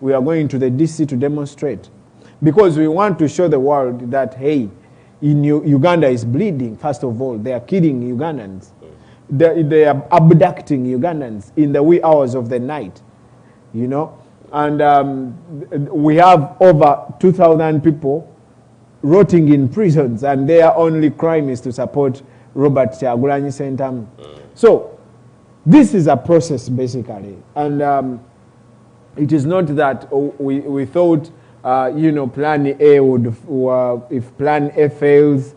we are going to the DC to demonstrate. Because we want to show the world that, hey, Uganda is bleeding, first of all. They are killing Ugandans. They are abducting Ugandans in the wee hours of the night, you know. And we have over 2,000 people rotting in prisons, and their only crime is to support Robert Kyagulanyi Ssentamu. So this is a process, basically. And it is not that we thought, you know, Plan A would, if Plan A fails,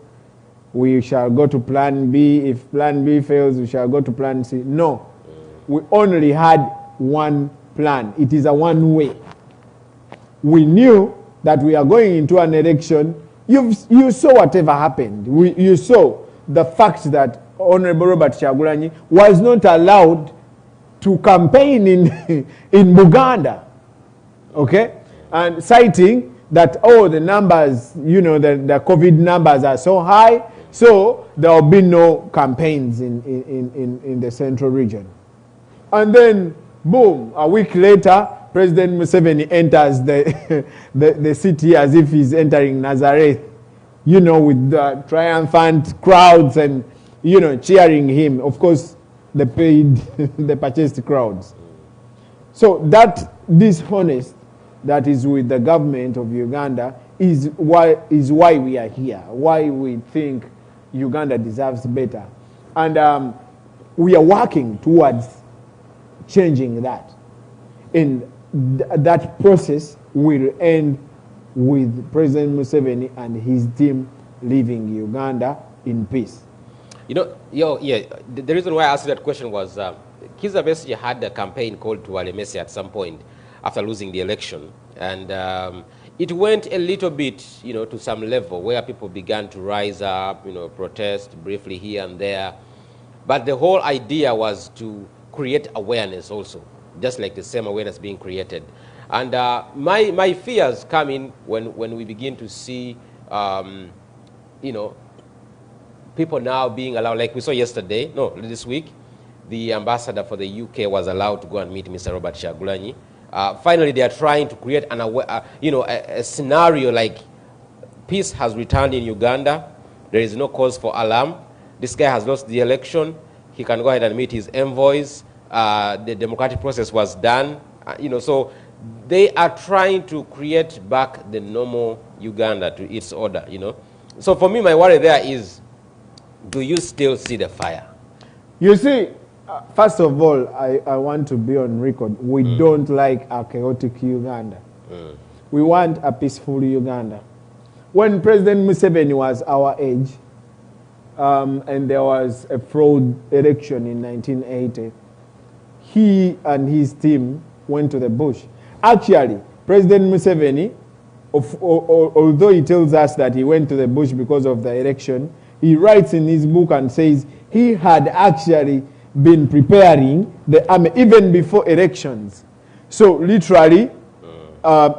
we shall go to Plan B. If Plan B fails, we shall go to Plan C. No. We only had one plan. It is a one-way. We knew that we are going into an election. You saw whatever happened. You saw the fact that Honorable Robert Kyagulanyi was not allowed to campaign in Uganda. Okay? And citing that, oh, the numbers, you know, the COVID numbers are so high, so there will be no campaigns in the central region. And then, boom, a week later, President Museveni enters the city as if he's entering Nazareth, you know, with the triumphant crowds and, you know, cheering him. Of course, the paid, the purchased crowds. So that dishonest that is with the government of Uganda is why we are here, why we think Uganda deserves better. And we are working towards changing that. And that process will end with President Museveni and his team leaving Uganda in peace. You know, the reason why I asked that question was Kizza Besigye had a campaign called Tuwale Messi at some point after losing the election. And it went a little bit, you know, to some level where people began to rise up, you know, protest briefly here and there. But the whole idea was to create awareness also, just like the same awareness being created. And my fears come in when we begin to see, you know, people now being allowed, like we saw yesterday, no, this week, the ambassador for the UK was allowed to go and meet Mr. Robert Kyagulanyi. Finally, they are trying to create a scenario like peace has returned in Uganda. There is no cause for alarm. This guy has lost the election. He can go ahead and meet his envoys. The democratic process was done. You know, so they are trying to create back the normal Uganda to its order. You know, so for me, my worry there is, do you still see the fire? You see. First of all, I want to be on record. We don't like a chaotic Uganda. We want a peaceful Uganda. When President Museveni was our age, and there was a fraud election in 1980, he and his team went to the bush. Actually, President Museveni, although he tells us that he went to the bush because of the election, he writes in his book and says he had actually been preparing the army even before elections. So literally,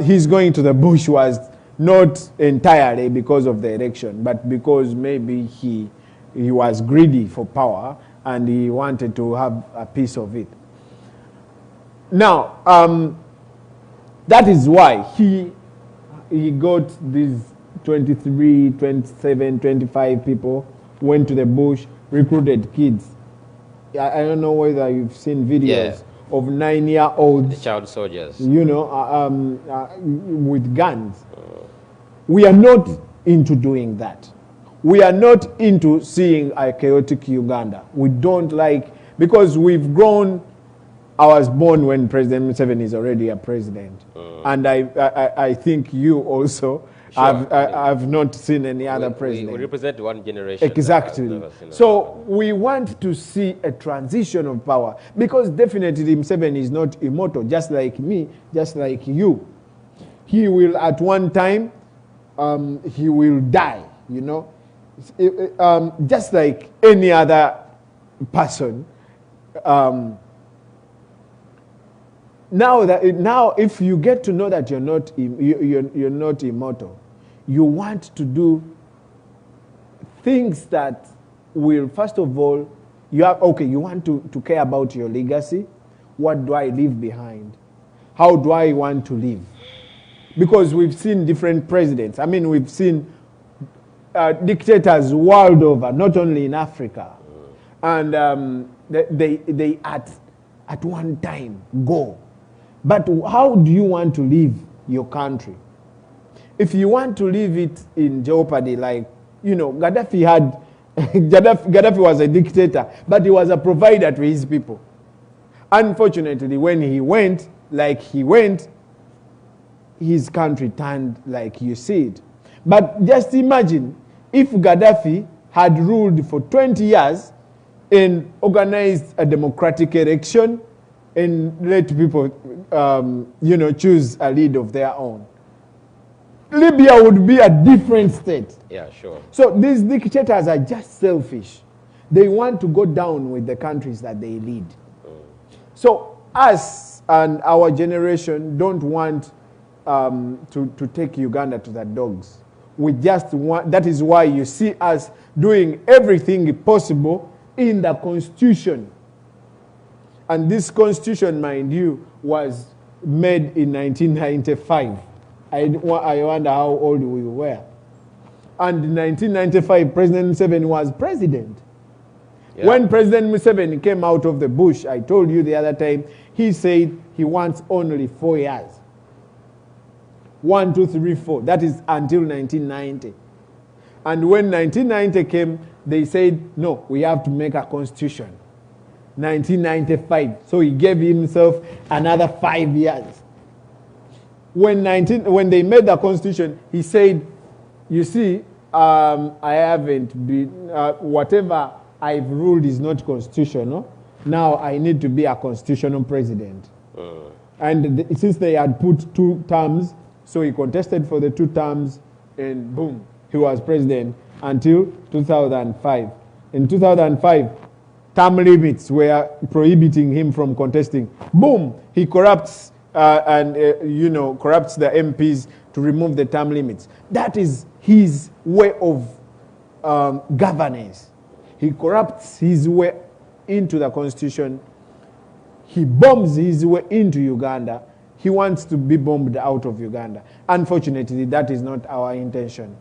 his going to the bush was not entirely because of the election, but because maybe he was greedy for power and he wanted to have a piece of it. Now, that is why he got these 23, 27, 25 people, went to the bush, recruited kids. I don't know whether you've seen videos of 9-year-olds, child soldiers, you know, with guns. We are not into doing that. We are not into seeing a chaotic Uganda. We don't like, because we've grown. I was born when President Museveni is already a president, and I think you also. Sure. I've not seen any other president. We represent one generation. Exactly. So we want to see a transition of power, because definitely Museveni is not immortal, just like me, just like you. He will at one time, he will die, you know, just like any other person. Now, if you get to know that you're not immortal, you want to do things that will, first of all, you want to care about your legacy. What do I leave behind? how do I want to live? Because we've seen different presidents. I mean, we've seen dictators world over, not only in Africa. And they at one time go. But how do you want to live your country? If you want to leave it in jeopardy, like, you know, Gaddafi had, Gaddafi was a dictator, but he was a provider to his people. Unfortunately, when he went, his country turned like you see it. But just imagine if Gaddafi had ruled for 20 years and organized a democratic election and let people, you know, choose a leader of their own. Libya would be a different state. Yeah, sure. So these dictators are just selfish. They want to go down with the countries that they lead. So us and our generation don't want to take Uganda to the dogs. We just want, that is why you see us doing everything possible in the constitution. And this constitution, mind you, was made in 1995. I wonder how old we were. And in 1995, President Museveni was president. Yeah. When President Museveni came out of the bush, I told you the other time, he said he wants only 4 years. 1, 2, 3, 4. That is until 1990. And when 1990 came, they said, no, we have to make a constitution. 1995. So he gave himself another 5 years. When they made the constitution, he said, you see, I haven't been, whatever I've ruled is not constitutional. Now I need to be a constitutional president. And since they had put 2 terms, so he contested for the 2 terms, and boom, he was president until 2005. In 2005, term limits were prohibiting him from contesting. Boom, he corrupts you know, corrupts the MPs to remove the term limits. That is his way of governance. He corrupts his way into the constitution. He bombs his way into Uganda. He wants to be bombed out of Uganda. Unfortunately, that is not our intention.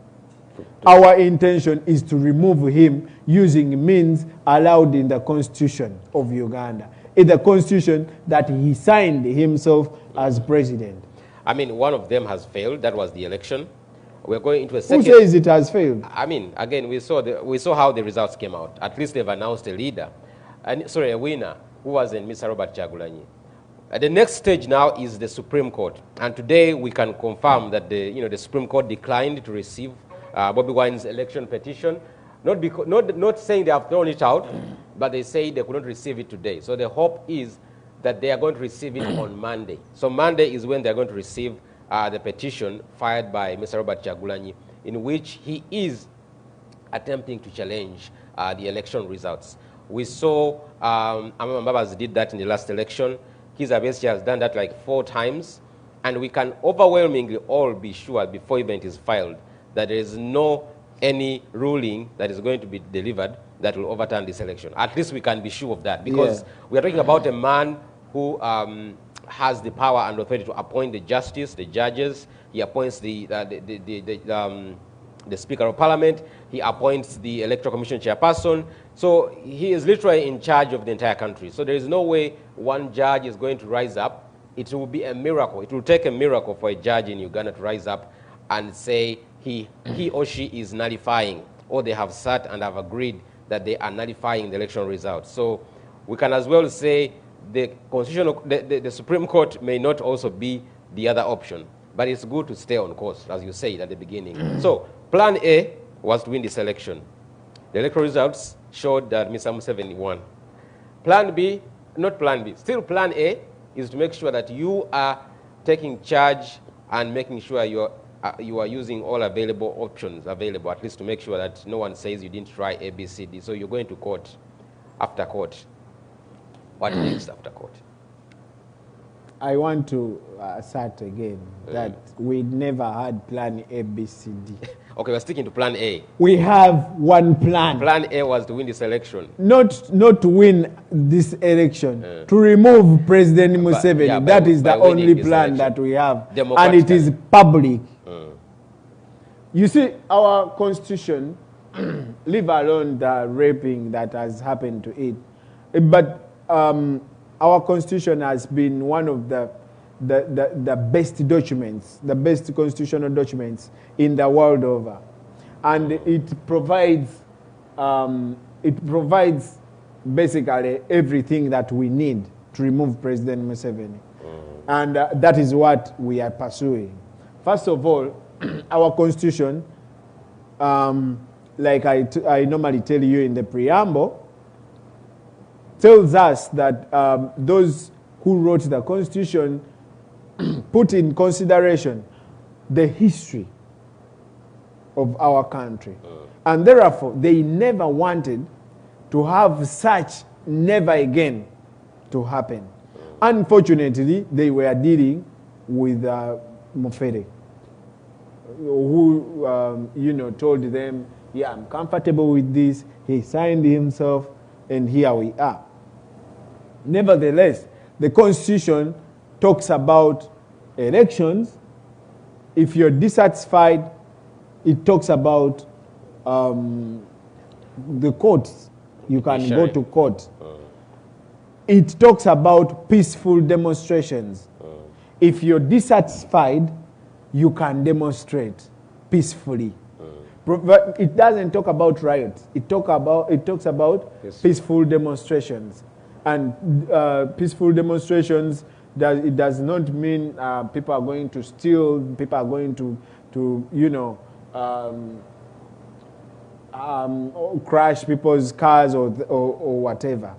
Our intention is to remove him using means allowed in the constitution of Uganda. In the constitution that he signed himself as president. I mean, one of them has failed. That was the election. We're going into a second. Who says it has failed? I mean, again, we saw how the results came out. At least they've announced a leader, a winner, who was in Mr. Robert Kyagulanyi. The next stage now is the Supreme Court, and today we can confirm that the Supreme Court declined to receive Bobiwine's election petition. Not saying they have thrown it out, but they say they could not receive it today. So the hope is that they are going to receive it on Monday. So Monday is when they're going to receive the petition filed by Mr. Robert Kyagulanyi, in which he is attempting to challenge the election results. We saw Amama Mbabazi did that in the last election. Kizza Besigye has done that like 4 times. And we can overwhelmingly all be sure before event is filed that there is no any ruling that is going to be delivered that will overturn this election. At least we can be sure of that, because we are talking about a man who has the power and authority to appoint the justice, the judges. He appoints the Speaker of Parliament. He appoints the Electoral Commission chairperson. So he is literally in charge of the entire country. So there is no way one judge is going to rise up. It will be a miracle. It will take a miracle for a judge in Uganda to rise up and say he or she is nullifying, or they have sat and have agreed that they are nullifying the election results. So we can as well say the Supreme Court may not also be the other option, but it's good to stay on course, as you said at the beginning. So plan A was to win this election. The electoral results showed that Mr. Museveni won. Plan B, not plan B, still plan A is to make sure that you are taking charge and making sure you are using all available options available, at least to make sure that no one says you didn't try A, B, C, D. So you're going to court after court. What next after court? I want to assert again that we never had plan A, B, C, D. Okay, we're sticking to plan A. We have one plan. Plan A was to win this election. Not to win this election, to remove President Museveni. yeah, that is the only plan election. that we have. And it is public. You see, our constitution, leave alone the raping that has happened to it, but our constitution has been one of the best documents, the best constitutional documents in the world over. And it provides basically everything that we need to remove President Museveni. And that is what we are pursuing. First of all, our constitution, like I normally tell you in the preamble, tells us that those who wrote the constitution put in consideration the history of our country. And therefore, they never wanted to have such never again to happen. Unfortunately, they were dealing with Mufere, who told them, yeah, I'm comfortable with this. He signed himself, and here we are. Nevertheless, the Constitution talks about elections. If you're dissatisfied, it talks about the courts. You can go to court. It talks about peaceful demonstrations. If you're dissatisfied, you can demonstrate peacefully. But it doesn't talk about riots. It talks about peaceful demonstrations. And peaceful demonstrations, it does not mean people are going to steal, people are going to crash people's cars or whatever.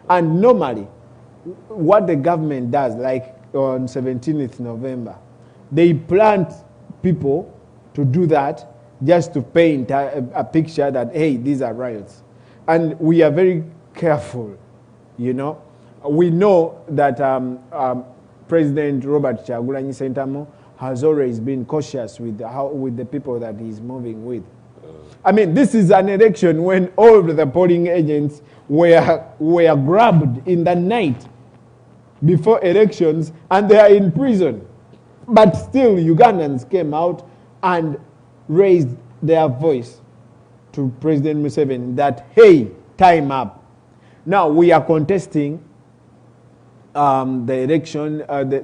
And normally, what the government does, like on 17th November, they plant people to do that just to paint a picture that, hey, these are riots. And we are very careful, We know that President Robert Kyagulanyi Ssentamu has always been cautious with the people that he's moving with. I mean, this is an election when all the polling agents were grabbed in the night before elections, and they are in prison. But still, Ugandans came out and raised their voice to President Museveni that, hey, time up. Now we are contesting the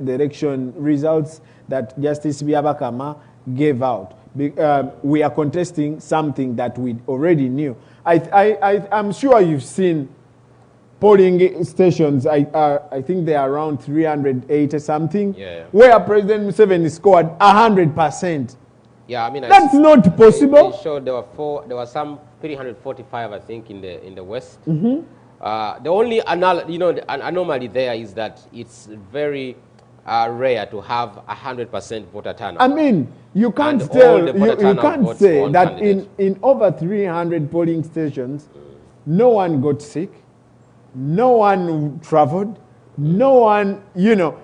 election results that Justice Byabakama gave out. We are contesting something that we already knew. I'm sure you've seen polling stations. I think they are around 380 something, where President Museveni scored 100%. Yeah, I mean that's not possible. They showed there were some 345, I think, in the West. The only anomaly there is that it's very rare to have 100% voter turnout. I mean, you can't tell, you can't say that in over 300 polling stations, no one got sick, no one traveled, no one,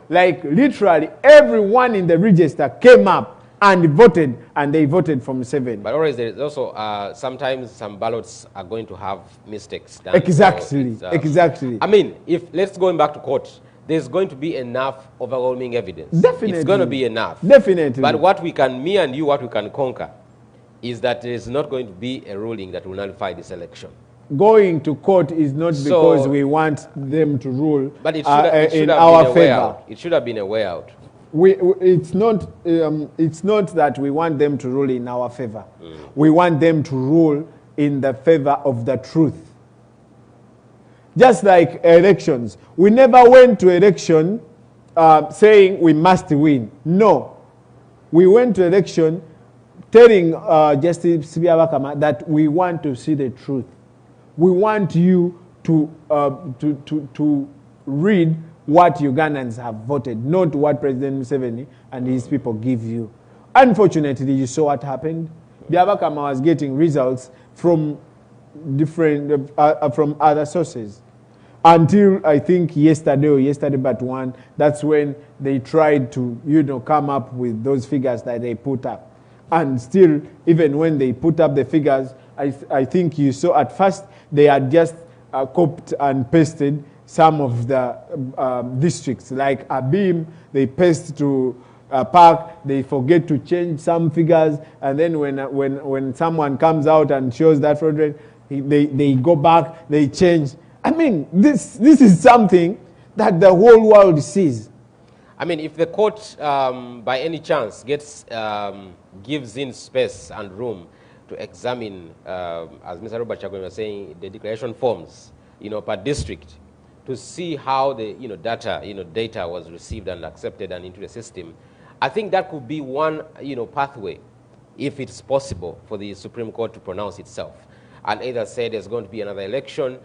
like literally everyone in the register came up and voted, and they voted for Museveni. But always there is also sometimes some ballots are going to have mistakes done. Exactly, so exactly. I mean, let's go back to court, there's going to be enough overwhelming evidence. Definitely. It's going to be enough. Definitely. But what we can conquer is that there is not going to be a ruling that will nullify this election. Going to court is not because we want them to rule, but it should in have our been a favor. Way out. It should have been a way out. It's not that we want them to rule in our favor. We want them to rule in the favor of the truth. Just like elections. We never went to election saying we must win. No. We went to election telling Justice Byabakama that we want to see the truth. We want you to read what Ugandans have voted, not what President Museveni and his people give you. Unfortunately, you saw what happened. Byabakama was getting results from from other sources. Until I think yesterday but one, that's when they tried to come up with those figures that they put up. And still, even when they put up the figures, I think you saw at first they had just copied and pasted some of the districts. Like Abim, they paste to Park, they forget to change some figures, and then when someone comes out and shows that fraudulent, they go back, they change. I mean, this is something that the whole world sees. I mean, if the court, by any chance, gives in space and room to examine, as Mr. Robert Chagwen was saying, the declaration forms, per district, to see how the data was received and accepted and into the system, I think that could be one pathway, if it's possible, for the Supreme Court to pronounce itself and either say there's going to be another election,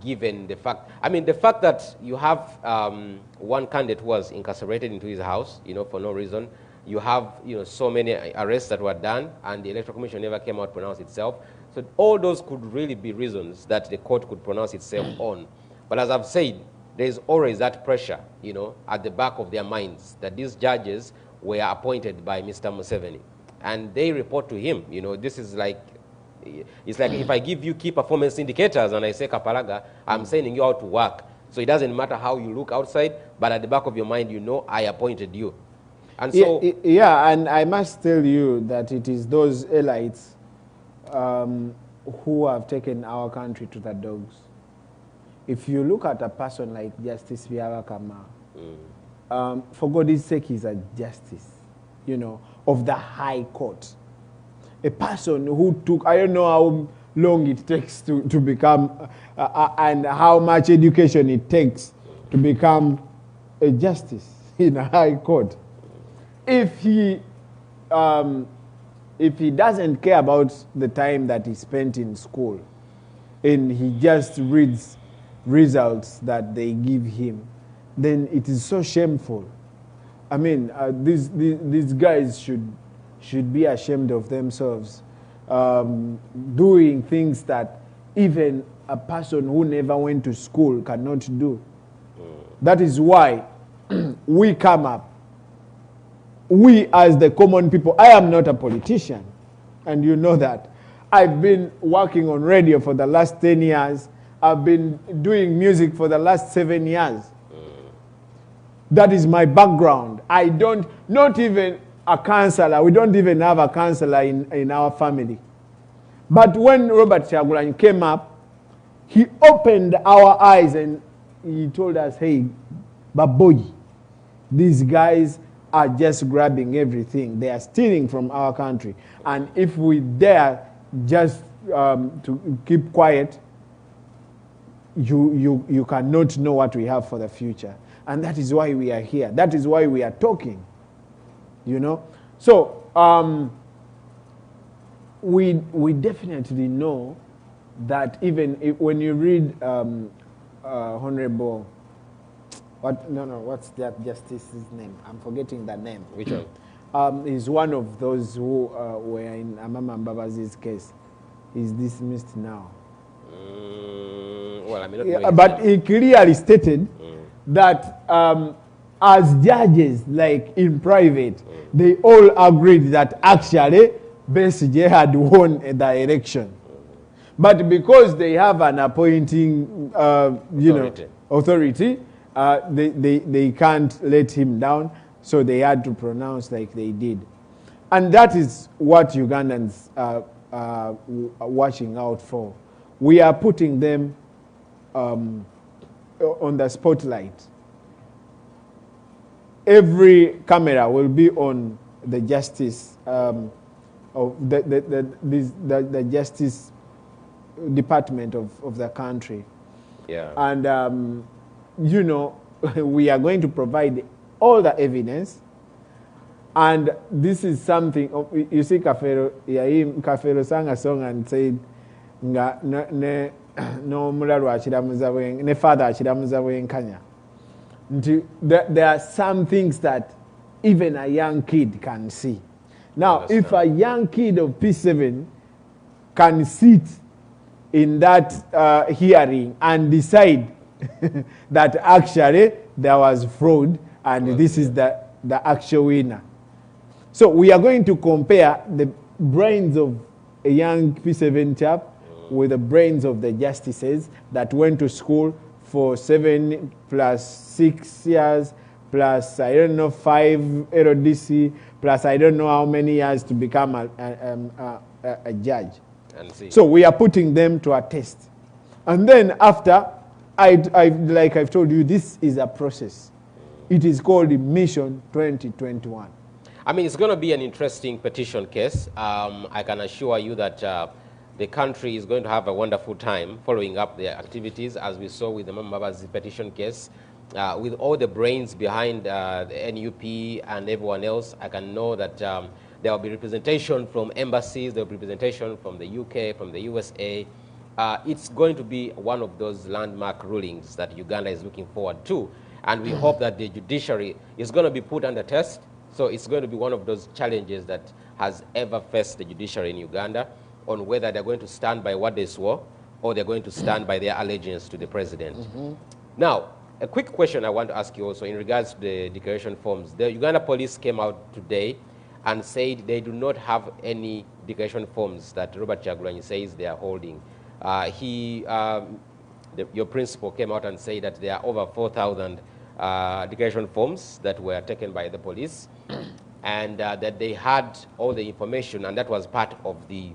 given the fact, the fact that you have one candidate who was incarcerated into his house, for no reason. You have, so many arrests that were done, and the Electoral Commission never came out to pronounce itself. So all those could really be reasons that the court could pronounce itself on. But as I've said, there is always that pressure, at the back of their minds that these judges were appointed by Mr. Museveni, and they report to him. This is like, it's like if I give you key performance indicators and I say, Kapalaga, I'm sending you out to work. So it doesn't matter how you look outside, but at the back of your mind, I appointed you. And so, yeah, and I must tell you that it is those elites who have taken our country to the dogs. If you look at a person like Justice Byabakama, for God's sake, he's a justice, of the High Court. A person who took, I don't know how long it takes to become, and how much education it takes to become a justice in a High Court. If he doesn't care about the time that he spent in school, and he just reads results that they give him, then it is so shameful. I mean, these guys should be ashamed of themselves, doing things that even a person who never went to school cannot do. That is why we come up. We as the common people, I am not a politician, and you know that. I've been working on radio for the last 10 years. I've been doing music for the last 7 years. That is my background. Not even a counselor. We don't even have a counselor in our family. But when Robert Chagulanyi came up, he opened our eyes and he told us, hey, Baboyi, these guys are just grabbing everything. They are stealing from our country. And if we dare just to keep quiet, you cannot know what we have for the future. And that is why we are here. That is why we are talking. So we definitely know that even when you read Honorable, what's that justice's name? I'm forgetting the name. Which one? He's one of those who were in Amama Mbabazi's case. He's dismissed now. Well, I mean, not but he clearly stated that as judges, like in private, they all agreed that actually Besigye had won the election. But because they have an appointing authority, they can't let him down, so they had to pronounce like they did. And that is what Ugandans are watching out for. We are putting them on the spotlight. Every camera will be on the justice of the justice department of the country. Yeah. And we are going to provide all the evidence. And this is something you see. Kafero sang a song and said, no mulalu achiramuza bwenga ne father achiramuza bwenkanya. There are some things that even a young kid can see. Now, if a young kid of P7 can sit in that hearing and decide that actually there was fraud and this is the actual winner. So we are going to compare the brains of a young P7 chap with the brains of the justices that went to school for 7 plus 6 years, plus, I don't know, 5 LDC, plus I don't know how many years to become a judge. And see. So we are putting them to a test. And then after, like I've told you, this is a process. It is called Mission 2021. I mean, it's going to be an interesting petition case. I can assure you that the country is going to have a wonderful time following up their activities, as we saw with the Mamabazi petition case. With all the brains behind the NUP and everyone else, I can know that there will be representation from embassies, there will be representation from the UK, from the USA. It's going to be one of those landmark rulings that Uganda is looking forward to. And we hope that the judiciary is going to be put under test. So it's going to be one of those challenges that has ever faced the judiciary in Uganda, on whether they're going to stand by what they swore or they're going to stand by their allegiance to the president. Now, a quick question I want to ask you also in regards to the declaration forms. The Uganda police came out today and said they do not have any declaration forms that Robert Kyagulanyi says they are holding. Your principal came out and said that there are over 4,000 declaration forms that were taken by the police, and that they had all the information, and that was part of the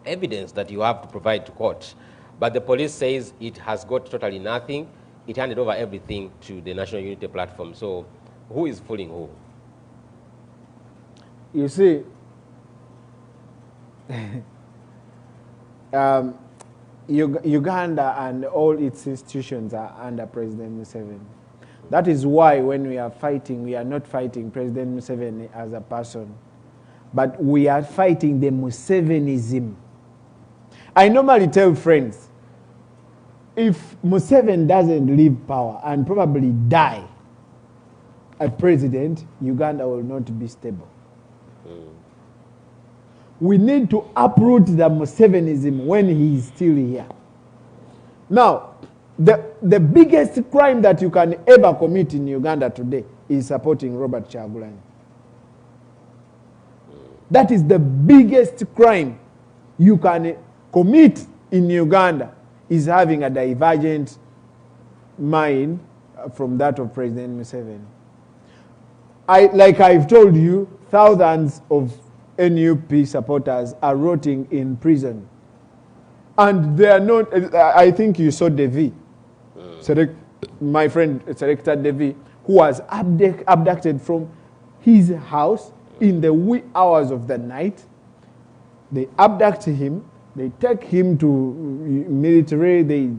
evidence that you have to provide to court. But the police says it has got totally nothing. It handed over everything to the National Unity Platform. So who is fooling who? You see, Uganda and all its institutions are under President Museveni. That is why when we are fighting, we are not fighting President Museveni as a person, but we are fighting the Musevenism. I normally tell friends, if Museveni doesn't leave power and probably die as president, Uganda will not be stable. We need to uproot the Musevenism when he is still here. Now, the biggest crime that you can ever commit in Uganda today is supporting Robert Kyagulanyi. That is the biggest crime you can commit in Uganda, is having a divergent mind from that of President Museveni. Like I've told you, thousands of NUP supporters are rotting in prison. And they are not, I think you saw Devi, my friend Selector Devi, who was abducted from his house in the wee hours of the night. They abduct him, they take him to military, they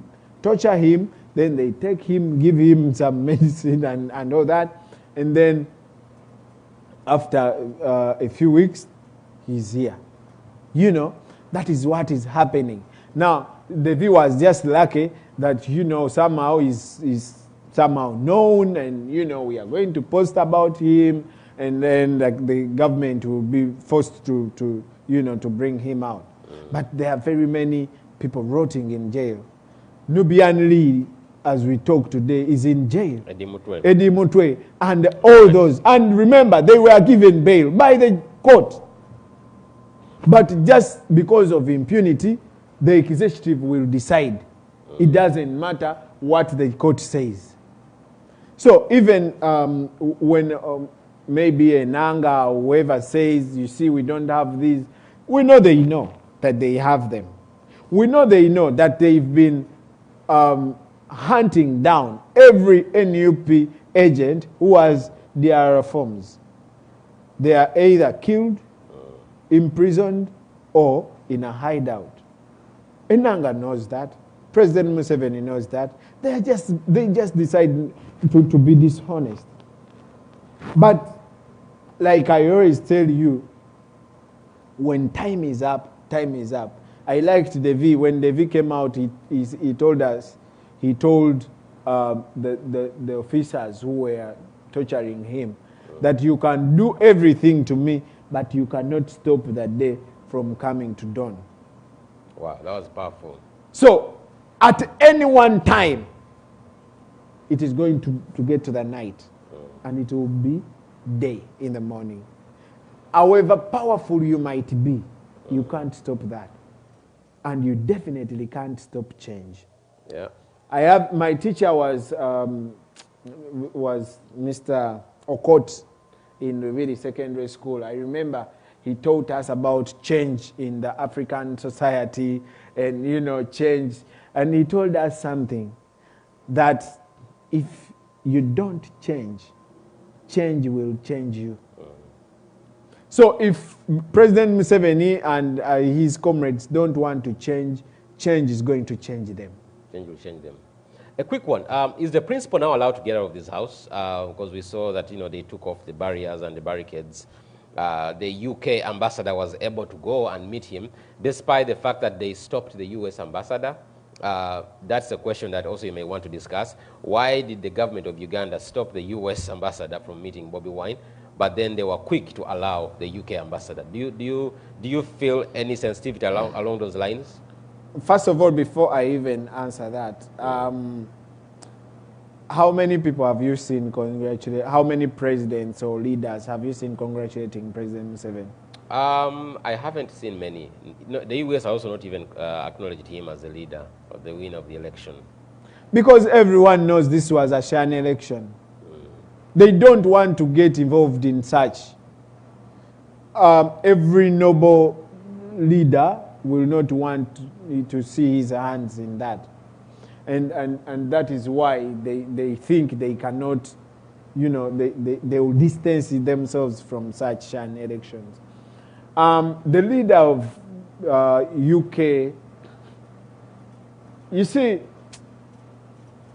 torture him, then they take him, give him some medicine and all that. And then after a few weeks, he's here. You know, that is what is happening. Now, Devi was just lucky that, you know, somehow is somehow known, and, you know, we are going to post about him, and then like the government will be forced to you know, to bring him out. But there are very many people rotting in jail. Nubian Lee, as we talk today, is in jail. Eddie Mutwe, and all those. And remember, they were given bail by the court. But just because of impunity, the executive will decide. It doesn't matter what the court says. So even when maybe Enanga or whoever says, you see, we don't have these, we know they know that they have them. We know they know that they've been hunting down every NUP agent who has their forms. They are either killed, imprisoned, or in a hideout. Enanga knows that. President Museveni knows that. They just decide to be dishonest. But like I always tell you, when time is up, time is up. I liked Devi. When Devi came out, he told us, he told the officers who were torturing him that you can do everything to me, but you cannot stop the day from coming to dawn. Wow, that was powerful. So, at any one time, it is going to get to the night, and it will be day in the morning. however powerful you might be, you can't stop that. And you definitely can't stop change. Yeah. My teacher was Mr. Okot in Ruviri Secondary School. I remember he taught us about change in the African society and, you know, change. And he told us something, that if you don't change, change will change you. So if President Museveni and his comrades don't want to change, change is going to change them. Change will change them. A quick one. Is the principal now allowed to get out of this house? Because we saw that, you know, they took off the barriers and the barricades. The UK ambassador was able to go and meet him, despite the fact that they stopped the US ambassador. That's a question that also you may want to discuss. Why did the government of Uganda stop the US ambassador from meeting Bobiwine, but then they were quick to allow the UK ambassador? Do you feel any sensitivity along those lines? First of all, before I even answer that, how many people have you seen congratulate? How many presidents or leaders have you seen congratulating President Museveni? I haven't seen many. No, the US also not even acknowledged him as the leader or the winner of the election. Because everyone knows this was a sham election. They don't want to get involved in such. Every noble leader will not want to see his hands in that. And that is why they think they cannot, you know, they will distance themselves from such an elections. The leader of UK, you see,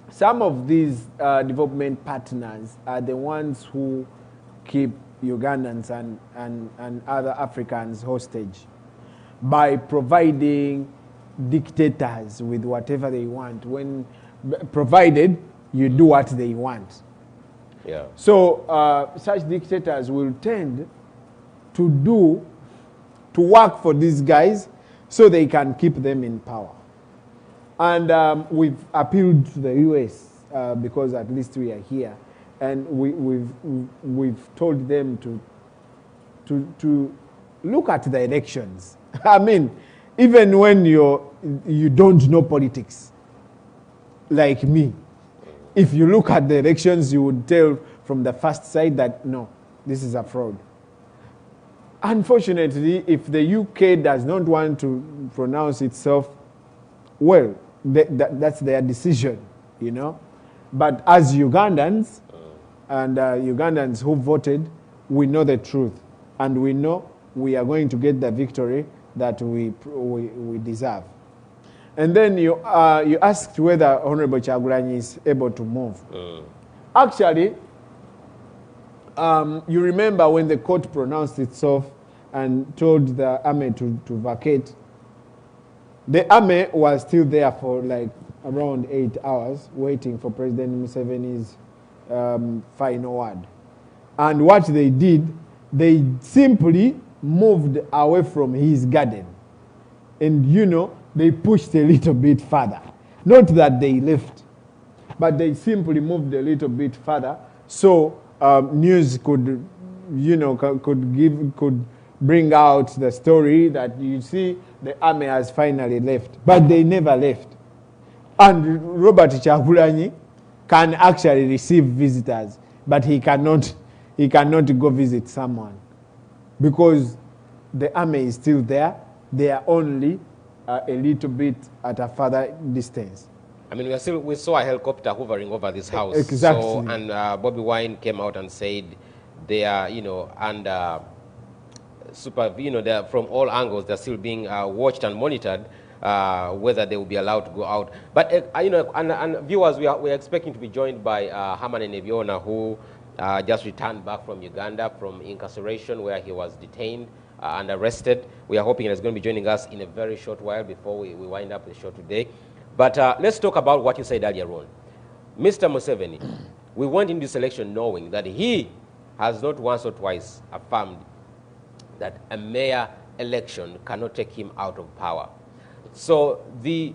some of these development partners are the ones who keep Ugandans and other Africans hostage by providing dictators with whatever they want, provided you do what they want. Yeah. So such dictators will tend to work for these guys so they can keep them in power. And we've appealed to the US because at least we are here, and we've told them to look at the elections. I mean, even when you don't know politics, like me, if you look at the elections, you would tell from the first sight that no, this is a fraud. Unfortunately, if the UK does not want to pronounce itself, well, that's their decision, you know. But as Ugandans and Ugandans who voted, we know the truth, and we know we are going to get the victory that we deserve. And then you asked whether Honorable Kyagulanyi is able to move. Actually, you remember when the court pronounced itself and told the army to vacate, the army was still there for like around 8 hours waiting for President Museveni's final word. And what they did, they simply moved away from his garden. And, you know, they pushed a little bit further. Not that they left, but they simply moved a little bit further so news could, you know, could bring out the story that, you see, the army has finally left. But they never left. And Robert Kyagulanyi can actually receive visitors, but he cannot go visit someone because the army is still there. They are only a little bit at a further distance. I mean, we saw a helicopter hovering over this house. Exactly. So, and Bobiwine came out and said they are, you know, under from all angles, they're still being watched and monitored, whether they will be allowed to go out. But, you know, and viewers, we are expecting to be joined by Hamane Nebiona, who just returned back from Uganda from incarceration where he was detained and arrested. We are hoping he's going to be joining us in a very short while before we wind up the show today. But let's talk about what you said earlier on. Mr. Museveni, we went into this election knowing that he has not once or twice affirmed that a mayor election cannot take him out of power. So it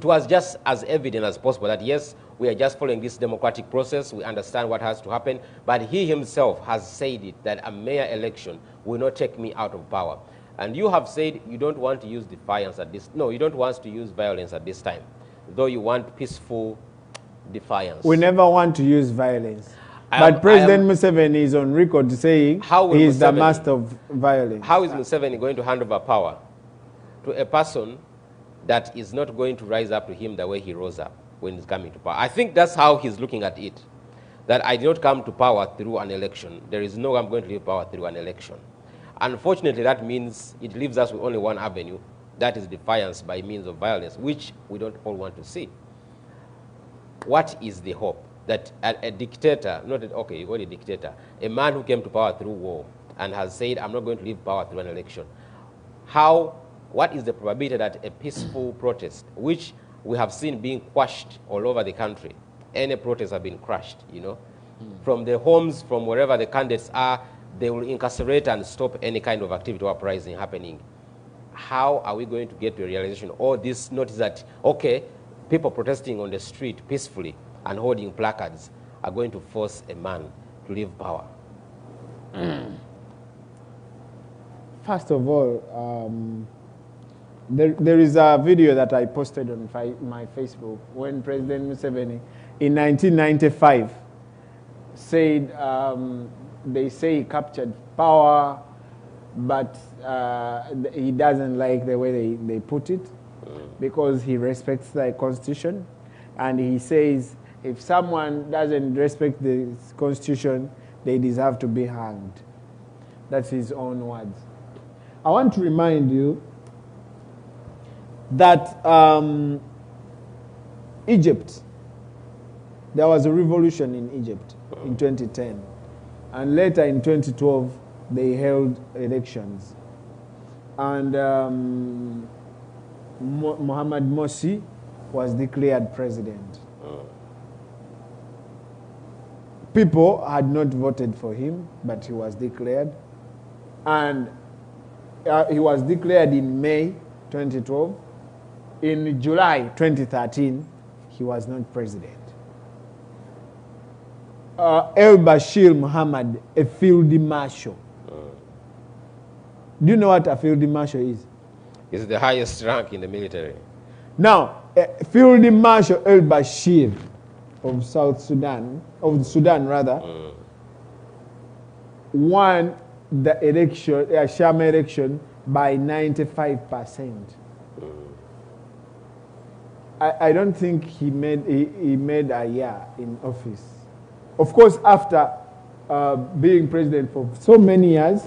was just as evident as possible that yes, we are just following this democratic process, we understand what has to happen, but he himself has said it, that a mayor election will not take me out of power. And you have said you don't want to use defiance at this, no, you don't want to use violence at this time, though you want peaceful defiance. We never want to use violence. But President Museveni is on record saying he is the master of violence. How is Museveni going to hand over power to a person that is not going to rise up to him the way he rose up when he's coming to power? I think that's how he's looking at it, that I did not come to power through an election. There is no way I'm going to leave power through an election. Unfortunately, that means it leaves us with only one avenue, that is defiance by means of violence, which we don't all want to see. What is the hope? That a dictator, okay, you got a dictator, a man who came to power through war and has said, I'm not going to leave power through an election. What is the probability that a peaceful protest, which we have seen being quashed all over the country, any protests have been crushed, you know, from the homes, from wherever the candidates are, they will incarcerate and stop any kind of activity or uprising happening. How are we going to get to a realization, or this notice that, okay, people protesting on the street peacefully and holding placards are going to force a man to leave power? First of all, there is a video that I posted on my Facebook when President Museveni in 1995 said, they say he captured power, but he doesn't like the way they put it, because he respects the Constitution. And he says, if someone doesn't respect the Constitution, they deserve to be hanged. That's his own words. I want to remind you that Egypt, there was a revolution in Egypt in 2010. And later in 2012, they held elections. And Mohamed Morsi was declared president. People had not voted for him, but he was declared. And he was declared in May 2012. In July 2013, he was not president. El Bashir Muhammad, a field marshal. Do you know what a field marshal is? It's the highest rank in the military. Now, Field Marshal El Bashir of Sudan rather, won the election, Shama election by 95%. I don't think he made a year in office. Of course, after being president for so many years,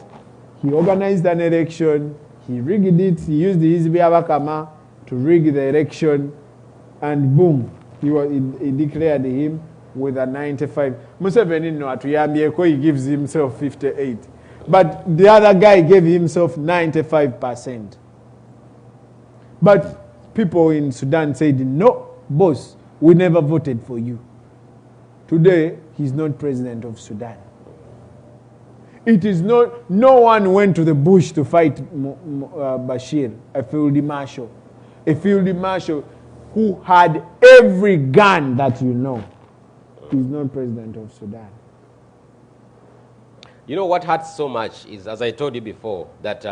he organized an election, he rigged it, he used his Biabakama to rig the election, and boom, he declared him with a 95. Museveni no atuyambieko, he gives himself 58. But the other guy gave himself 95%. But people in Sudan said, no, boss, we never voted for you. Today, he's not president of Sudan. It is not, no one went to the bush to fight Bashir, a field marshal. A field marshal who had every gun that you know. He's not president of Sudan. You know what hurts so much is, as I told you before, that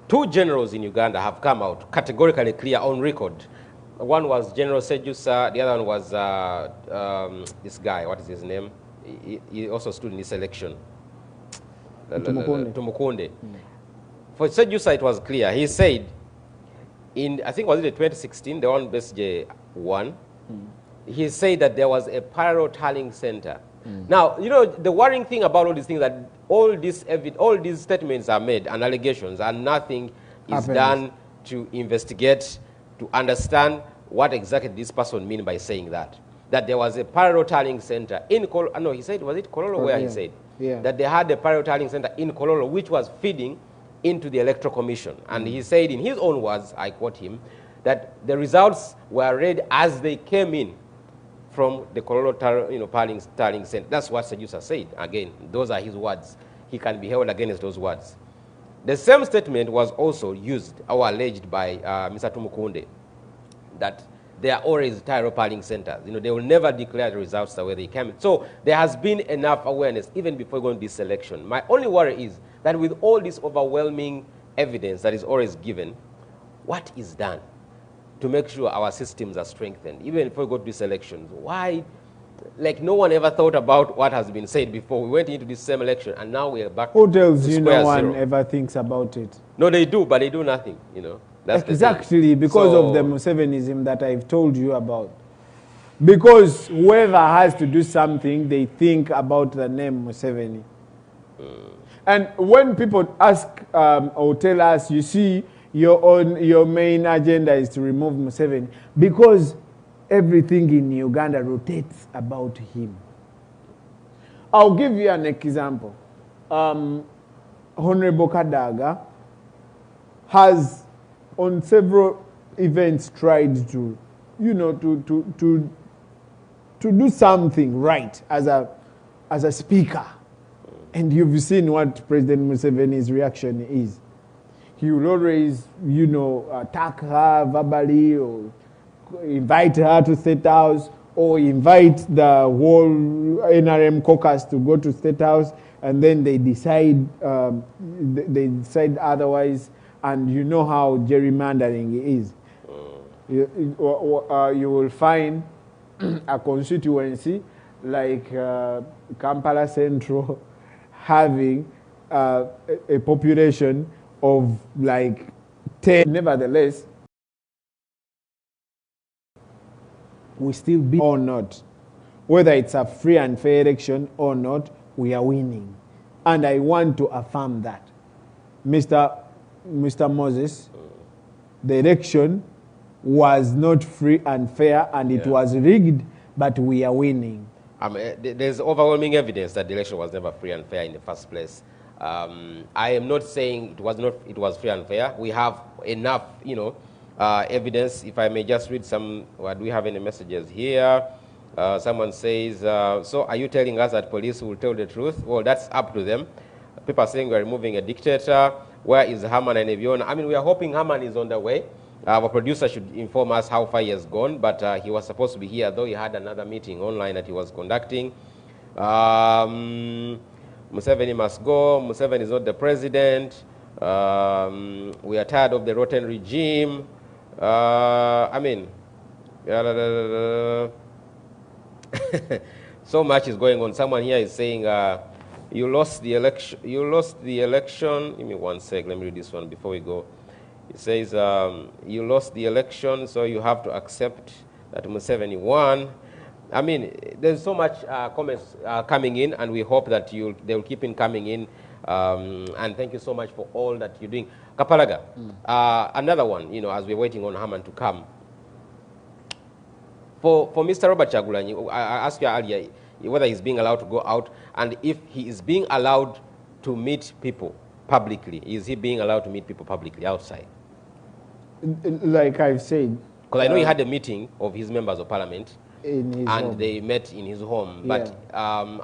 two generals in Uganda have come out categorically clear on record. One was General Sejusa, the other one was this guy, what is his name? He also stood in this election. Tumukunde. For Sejusa, it was clear. He said, I think was it 2016, the one BSJ won, he said that there was a parallel tallying center. Now, you know, the worrying thing about all these things that all these statements are made and allegations, and nothing is done to investigate, to understand what exactly this person means by saying that. That there was a parallel tallying center in no, he said, was it Kololo where he said? Yeah. That they had a parallel tallying center in Kololo which was feeding into the Electoral Commission. And he said in his own words, I quote him, that the results were read as they came in from the Kololo tallying center. That's what Sejusa said. Again, those are his words. He can be held against those words. The same statement was also used or alleged by Mr. Tumukunde, that there are always tyro polling centers. You know, they will never declare the results the way they came. So there has been enough awareness even before going to this election. My only worry is that with all this overwhelming evidence that is always given, what is done to make sure our systems are strengthened, even if we go to these elections? Why? Like, no one ever thought about what has been said before. We went into this same election, and now we are back Who tells to you square no one zero. ever thinks about it? No, they do, but they do nothing, you know. That's Exactly, because so, of the Musevenism that I've told you about. Because whoever has to do something, they think about the name Museveni. And when people ask or tell us, you see, your main agenda is to remove Museveni, because everything in Uganda rotates about him. I'll give you an example. Honorable Kadaga has, on several events, tried to, you know, to do something right as a speaker. And you've seen what President Museveni's reaction is. He will always, you know, attack her verbally, or invite her to State House, or invite the whole NRM caucus to go to State House, and then they decide otherwise. And you know how gerrymandering is. You will find a constituency like Kampala Central having a population of like 10. Nevertheless, we still be or not. Whether it's a free and fair election or not, we are winning. And I want to affirm that. Mr. Moses, the election was not free and fair, and it was rigged, but we are winning. There's overwhelming evidence that the election was never free and fair in the first place. I am not saying it was free and fair. We have enough, you know, evidence. If I may just read some, do we have any messages here? Someone says, so are you telling us that police will tell the truth? Well, that's up to them. People are saying we're removing a dictator. Where is Herman and Eviona? I mean, we are hoping Herman is on the way. Our producer should inform us how far he has gone, but he was supposed to be here, though he had another meeting online that he was conducting. Museveni must go. Museveni is not the president. We are tired of the rotten regime. I mean, so much is going on. Someone here is saying, you lost the election. You lost the election. Give me one sec. Let me read this one before we go. It says, you lost the election, so you have to accept that Museveni won. I mean, there's so much comments coming in, and we hope that they will keep in coming in. And thank you so much for all that you're doing. Kapalaga, another one, you know, as we're waiting on Herman to come. For Mr. Robert Chagulanyi, I asked you earlier whether he's being allowed to go out, and if he is being allowed to meet people publicly. Is he being allowed to meet people publicly outside? Like I've said. Because I know he had a meeting of his members of parliament, in his and home. they met in his home. But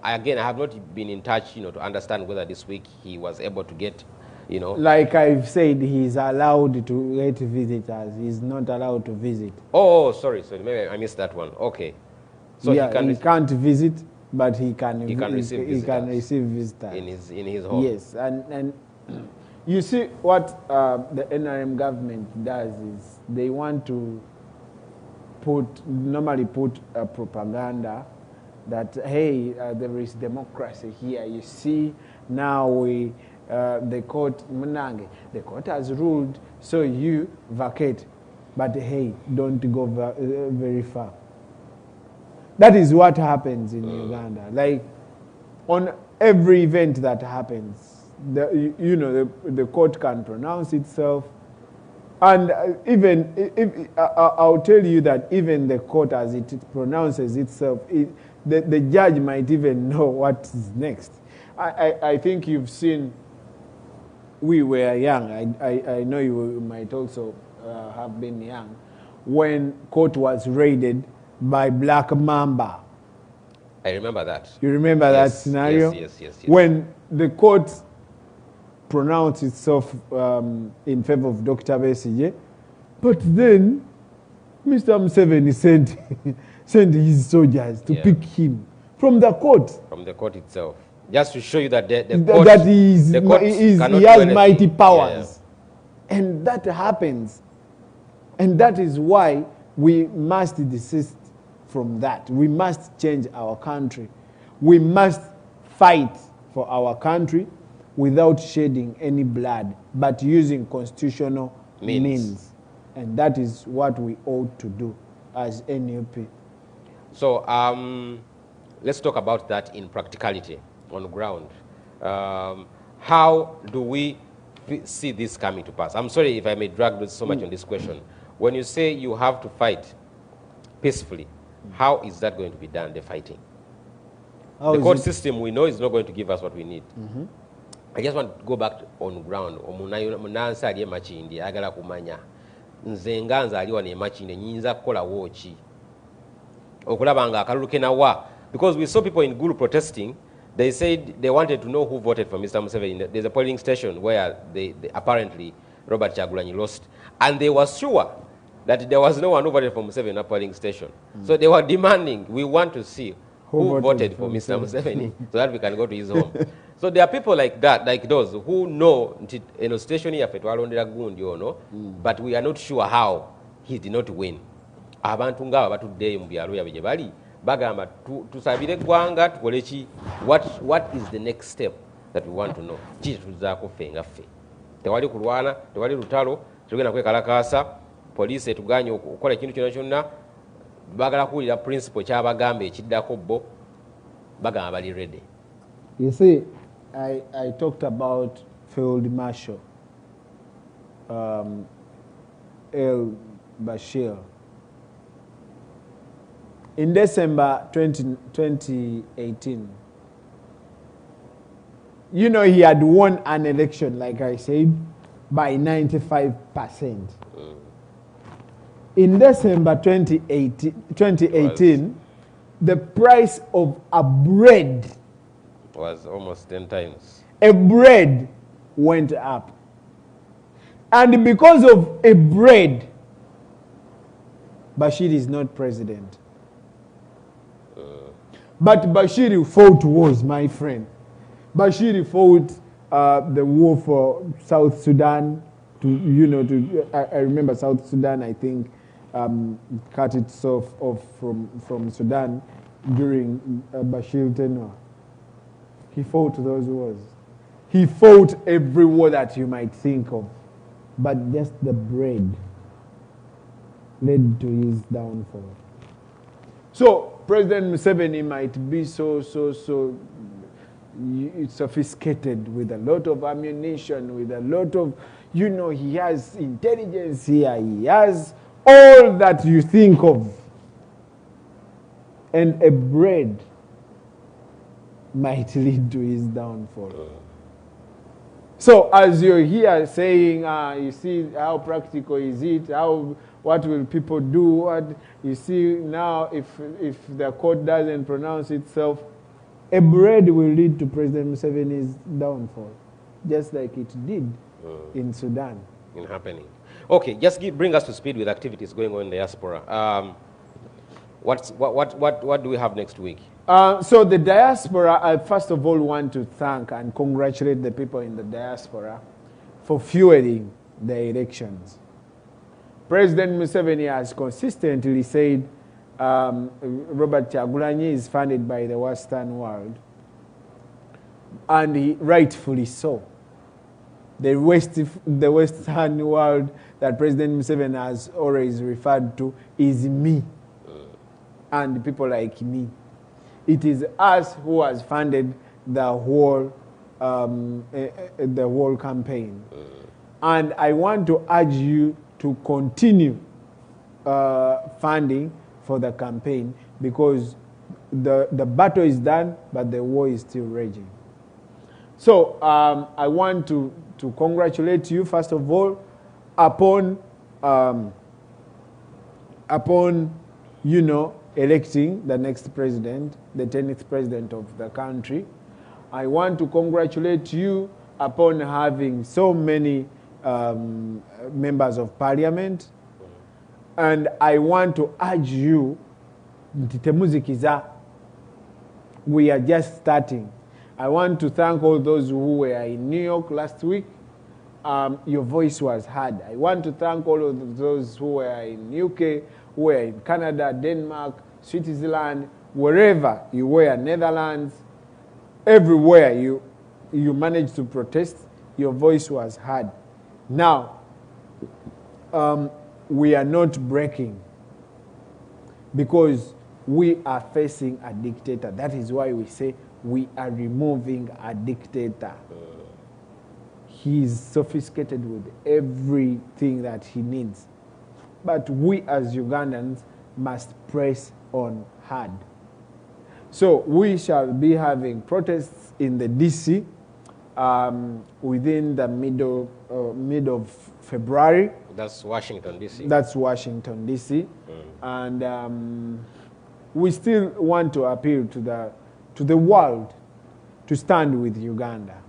again, I have not been in touch, you know, to understand whether this week he was able to get, you know. Like I've said, he's allowed to get visitors. He's not allowed to visit. Oh, sorry. Maybe I missed that one. Okay. So yeah, he can't visit, but he can receive visitors in his home. Yes, and you see what the NRM government does is they want to normally put a propaganda that, hey, there is democracy here. You see, now the court, Muwonge, the court has ruled, so you vacate. But hey, don't go very far. That is what happens in Uganda. Like, on every event that happens, the court can pronounce itself. And even, I'll tell you that even the court, as it pronounces itself, the judge might even know what is next. I think you've seen, we were young. I know you might also have been young, when court was raided by Black Mamba. I remember that. You remember that scenario? Yes. When the court pronounced itself in favor of Dr. Besigye, but then Mr. Museveni sent his soldiers to pick him from the court. From the court itself. Just to show you that the court he has mighty powers. Yeah. And that happens. And that is why we must desist from that. We must change our country. We must fight for our country without shedding any blood, but using constitutional means. And that is what we ought to do as NUP. So let's talk about that in practicality, on the ground. How do we see this coming to pass? I'm sorry if I may drag so much on this question. When you say you have to fight peacefully, how is that going to be done, the fighting? The court system we know is not going to give us what we need. I just want to go back on the ground. Munansa aliye machindi agala kumanya nze nganza aliwa ne machindi nyinza kukola wochi okulabanga akalulu kenawa, because we saw people in Gulu protesting. They said they wanted to know who voted for Mr. Museveni. There's a polling station where they apparently Robert Kyagulanyi lost, and they were sure that there was no one who voted for Museveni in a polling station. So they were demanding, we want to see who voted for Mr. Museveni so that we can go to his home. So there are people like that, like those who know station here, but we are not sure how he did not win. Abantu ngaba batudde mu byalo byabe gye bali bagamba tusabire gwanga tukole ki, what is the next step that we want to know. Kiki tuzaako ffe nga ffe, tewali kulwana, tewali lutalo, tugenda kwekalakaasa, poliisi etuganye okukola ekintu kyonna kyonna, bagala kuwulira principle kyabagamba ekiddako bo bagamba bali ready. You see, I talked about Field Marshal El Bashir. In December 2018, you know, he had won an election, like I said, by 95%. In December 2018, the price of a bread was almost 10 times. A bread went up. And because of a bread, Bashir is not president. But Bashir fought wars, my friend. Bashir fought the war for South Sudan. I remember South Sudan, I think, cut itself off from Sudan during Bashir tenure. He fought those wars. He fought every war that you might think of. But just the bread led to his downfall. So President Museveni might be so sophisticated with a lot of ammunition, with a lot of, he has intelligence here, he has all that you think of. And a bread might lead to his downfall. So as you're here saying, you see how practical is it, what will people do, you see now if the court doesn't pronounce itself, a bread will lead to President Museveni's downfall, just like it did in Sudan. Happening. Okay, just bring us to speed with activities going on in the diaspora. What do we have next week? So the diaspora, I first of all want to thank and congratulate the people in the diaspora for fueling the elections. President Museveni has consistently said Robert Kyagulanyi is funded by the Western world, and rightfully so. The Western world that President Museveni has always referred to is me and people like me. It is us who has funded the whole campaign. And I want to urge you to continue funding for the campaign, because the battle is done, but the war is still raging. So I want to congratulate you, first of all, upon electing the next president, the 10th president of the country. I want to congratulate you upon having so many members of parliament. And I want to urge you, Temuzikiza, we are just starting. I want to thank all those who were in New York last week. Your voice was heard. I want to thank all of those who were in UK, who were in Canada, Denmark, Switzerland, wherever you were, Netherlands, everywhere you managed to protest, your voice was heard. Now, we are not breaking because we are facing a dictator. That is why we say we are removing a dictator. He is sophisticated with everything that he needs. But we as Ugandans must press on hard. So we shall be having protests in the DC within the mid of February. That's Washington, D.C. That's Washington, D.C. And we still want to appeal to the world to stand with Uganda,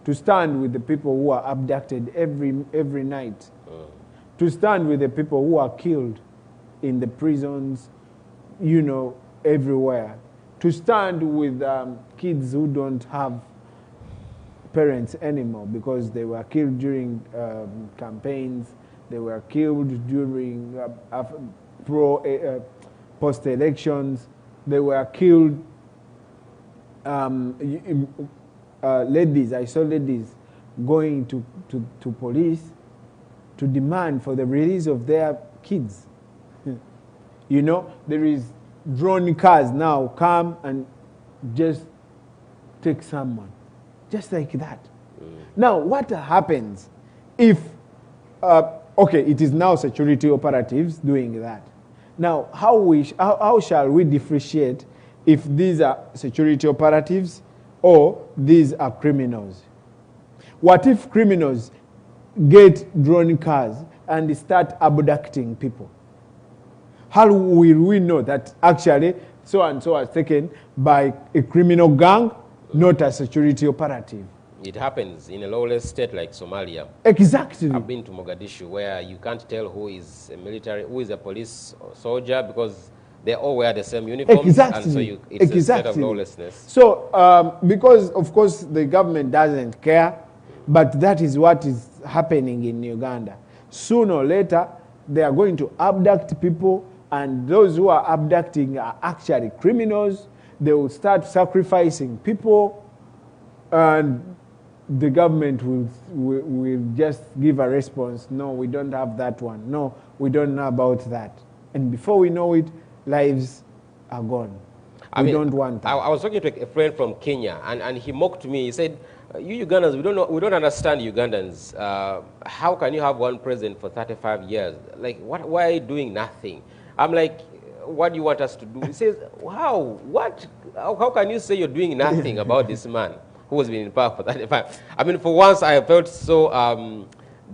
to stand with the people who are abducted every night, to stand with the people who are killed in the prisons, everywhere, to stand with kids who don't have parents anymore because they were killed during campaigns, they were killed during post-elections, they were killed. Ladies, I saw ladies going to police to demand for the release of their kids. There is drone cars now come and just take someone, just like that. Now, what happens if, it is now security operatives doing that. Now, how shall we differentiate if these are security operatives or these are criminals? What if criminals get drone cars and start abducting people? How will we know that actually so-and-so was taken by a criminal gang, not a security operative? It happens in a lawless state like Somalia. Exactly. I've been to Mogadishu where you can't tell who is a military, who is a police or soldier because they all wear the same uniforms. Exactly. And so it's a state of lawlessness. So because, of course, the government doesn't care, but that is what is happening in Uganda. Sooner or later, they are going to abduct people, and those who are abducting are actually criminals. They will start sacrificing people, and the government will just give a response. No, we don't have that one. No, we don't know about that. And before we know it, lives are gone. We don't want that. I was talking to a friend from Kenya, and he mocked me. He said, "You Ugandans, we don't understand Ugandans. How can you have one president for 35 years? Like, why are you doing nothing?" I'm like, "What do you want us to do?" He says, "How? What? How can you say you're doing nothing about this man who has been in power for 35?" I mean, for once, I felt so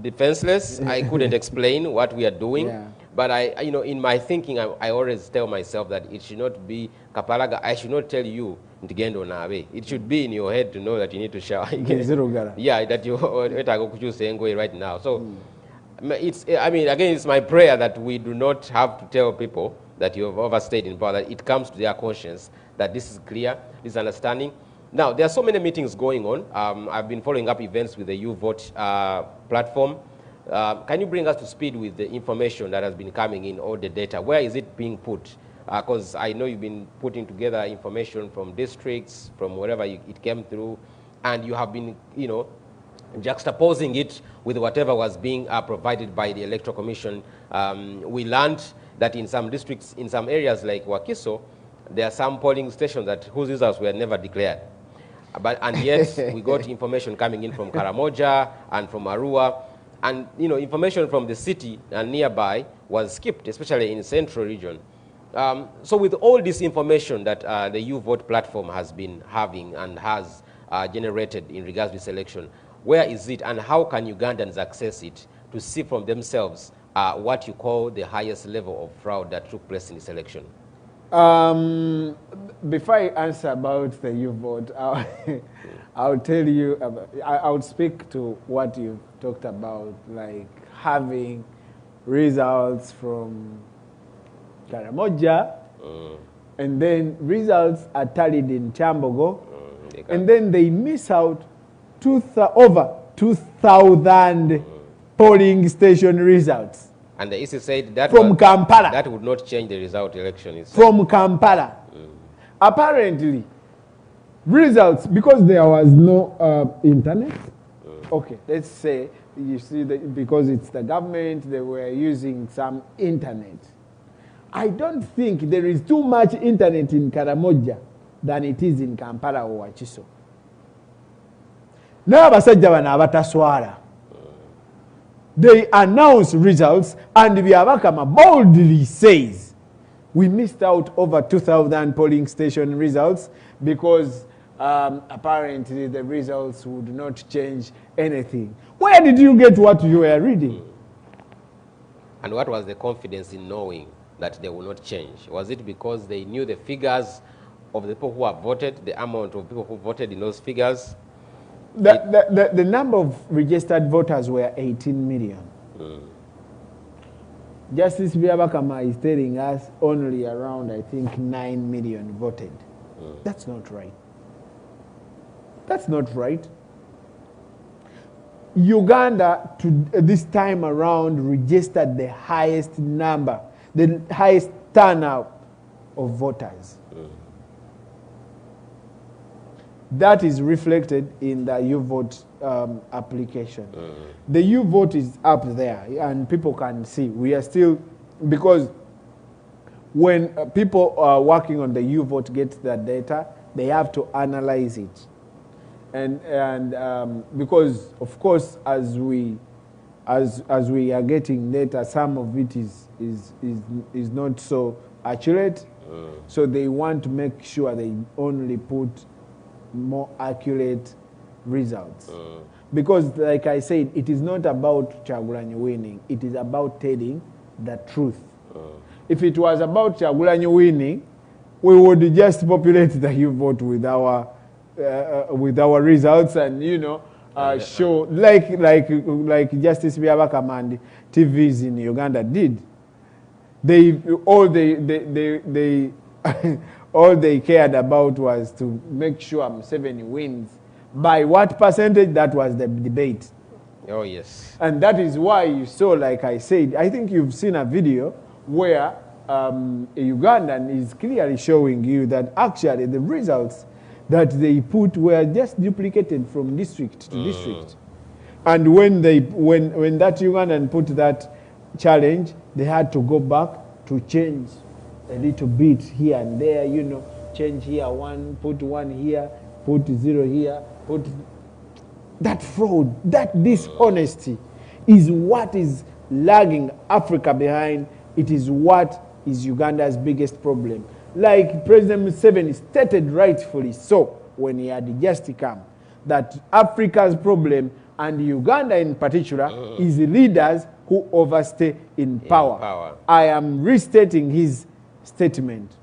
defenseless. I couldn't explain what we are doing. Yeah. But in my thinking, I always tell myself that it should not be kapalaga. I should not tell you ntigendo nawe. It should be in your head to know that you need to shower. Yeah, that you right now. So again, it's my prayer that we do not have to tell people that you have overstayed in power. That it comes to their conscience that this is clear, this understanding. Now, there are so many meetings going on. I've been following up events with the You Vote platform. Can you bring us to speed with the information that has been coming in, all the data? Where is it being put? Because I know you've been putting together information from districts, from wherever it came through, and you have been, juxtaposing it with whatever was being provided by the Electoral Commission. We learned that in some districts, in some areas like Wakiso, there are some polling stations whose results were never declared. And yet, we got information coming in from Karamoja and from Arua. And information from the city and nearby was skipped, especially in the central region. So with all this information that the You Vote platform has been having and has generated in regards to this election, where is it and how can Ugandans access it to see from themselves what you call the highest level of fraud that took place in this election? Before I answer about the You Vote, I'll tell you, I'll speak to what you talked about, like having results from Karamoja, and then results are tallied in Chambogo, and then they miss out over 2,000 polling station results. And the EC said that from Kampala. That would not change the result election itself. From Kampala. Apparently, results, because there was no internet, okay, let's say, you see, because it's the government, they were using some internet. I don't think there is too much internet in Karamoja than it is in Kampala or Wakiso. N'abasajja bano abataswala. They announce results, and Byabakama boldly says, we missed out over 2,000 polling station results because apparently the results would not change anything. Where did you get what you were reading? And what was the confidence in knowing that they will not change? Was it because they knew the figures of the people who have voted, the amount of people who voted in those figures? The number of registered voters were 18 million. Justice Byabakama is telling us only around, I think, 9 million voted. That's not right. That's not right. Uganda, this time around, registered the highest number, the highest turnout of voters. That is reflected in the U-Vote application. The U-Vote is up there, and people can see. We are still, because when people are working on the U-Vote get the data, they have to analyze it. And because, of course, as we are getting data, some of it is not so accurate. So they want to make sure they only put more accurate results. Because, like I said, it is not about Kyagulanyi winning. It is about telling the truth. If it was about Kyagulanyi winning, we would just populate the U-Vote with our results and, you know, show, like Justice Byabakama and TVs in Uganda did. All they cared about was to make sure Museveni wins. By what percentage? That was the debate. Oh, yes. And that is why you saw, like I said, I think you've seen a video where a Ugandan is clearly showing you that actually the results that they put were just duplicated from district to district. And when that Ugandan put that challenge, they had to go back to change a little bit here and there, you know, change here one, put one here, put 0 here, put... That fraud, that dishonesty is what is lagging Africa behind. It is what is Uganda's biggest problem. Like President Museveni stated rightfully so when he had just come, that Africa's problem, and Uganda in particular, is leaders who overstay in power. I am restating his statement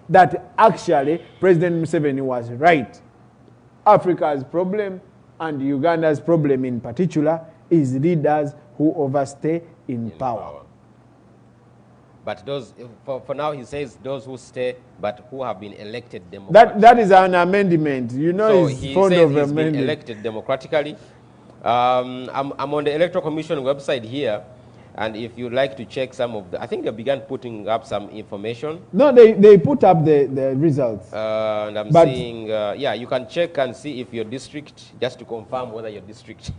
that actually President Museveni was right. Africa's problem and Uganda's problem in particular is leaders who overstay in power. But those, for now, he says those who stay, but who have been elected democratically. That is an amendment. You know, so he's fond of amendment. Been elected democratically. I'm on the Electoral Commission website here, and if you'd like to check some of the, I think they began putting up some information. No, they put up the results. And I'm seeing, yeah, you can check and see if your district, just to confirm whether your district,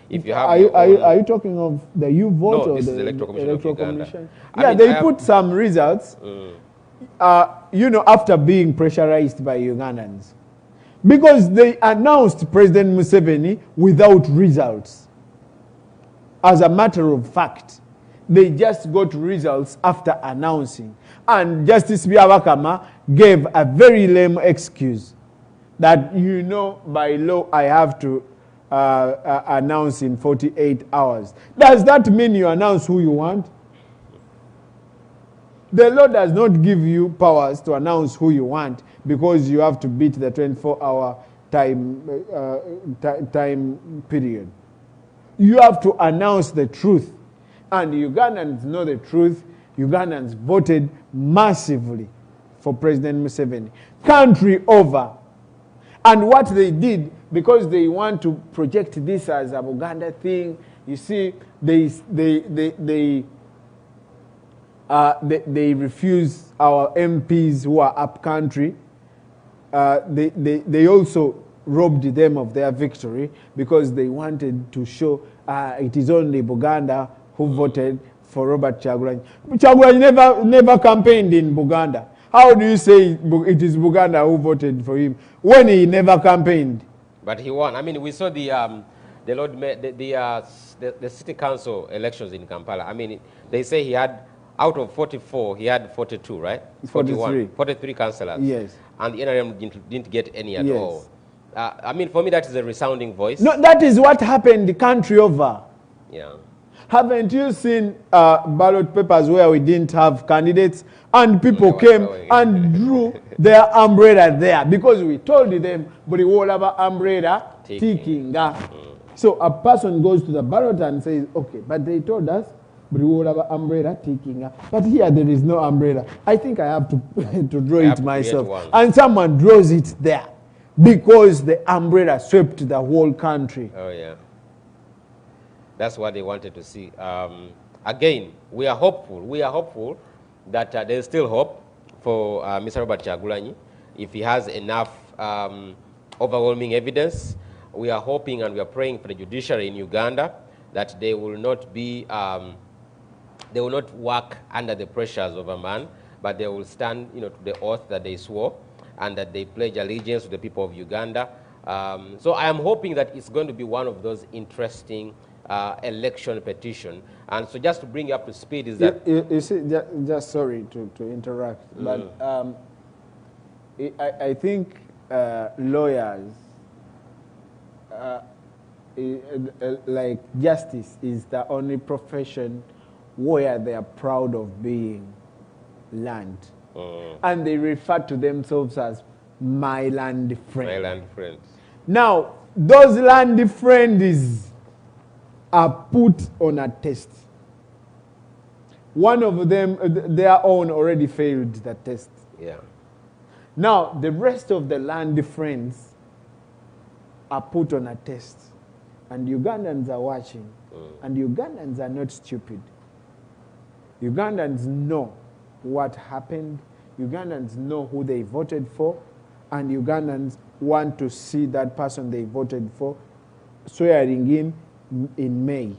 if you have. Are you talking of the U-Vote no, or this the is the Electoral Commission? I Yeah, mean, they put some results, you know, after being pressurized by Ugandans. Because they announced President Museveni without results. As a matter of fact, they just got results after announcing. And Justice Byabakama gave a very lame excuse that, you know, by law I have to announce in 48 hours. Does that mean you announce who you want? The law does not give you powers to announce who you want because you have to beat the 24-hour time period. You have to announce the truth. And Ugandans know the truth. Ugandans voted massively for President Museveni, country over. And what they did, because they want to project this as a Uganda thing, you see, they refuse our MPs who are up country. They also robbed them of their victory because they wanted to show it is only Buganda who voted for Robert Kyagulanyi. Kyagulanyi never campaigned in Buganda. How do you say it is Buganda who voted for him when he never campaigned? But he won. I mean, we saw the city council elections in Kampala. I mean, they say he had, out of 44, he had 42, right? 43 councillors. Yes. And the NRM didn't get any at all. I mean, for me, that is a resounding voice. No, that is what happened the country over. Yeah. Haven't you seen ballot papers where we didn't have candidates and people came and drew their umbrella there because we told them, but all about umbrella ticking. So a person goes to the ballot and says, okay, but they told us, but all about umbrella ticking. But here there is no umbrella. I think I have to, to draw it myself. And someone draws it there because the umbrella swept the whole country. Oh, yeah. That's what they wanted to see. Again, we are hopeful. We are hopeful that there is still hope for Mr. Robert Kyagulanyi. If he has enough overwhelming evidence, we are hoping and we are praying for the judiciary in Uganda that they will not be, they will not work under the pressures of a man, but they will stand, to the oath that they swore and that they pledge allegiance to the people of Uganda. So I am hoping that it's going to be one of those interesting election petition. And so just to bring you up to speed is that... You see, just sorry to interrupt, but I think lawyers, like justice is the only profession where they are proud of being land. And they refer to themselves as my land friend. My land friends. Now, those land friends are put on a test. One of them, their own, already failed the test. Yeah. Now, the rest of the land friends are put on a test. And Ugandans are watching. And Ugandans are not stupid. Ugandans know what happened. Ugandans know who they voted for. And Ugandans want to see that person they voted for swearing in May.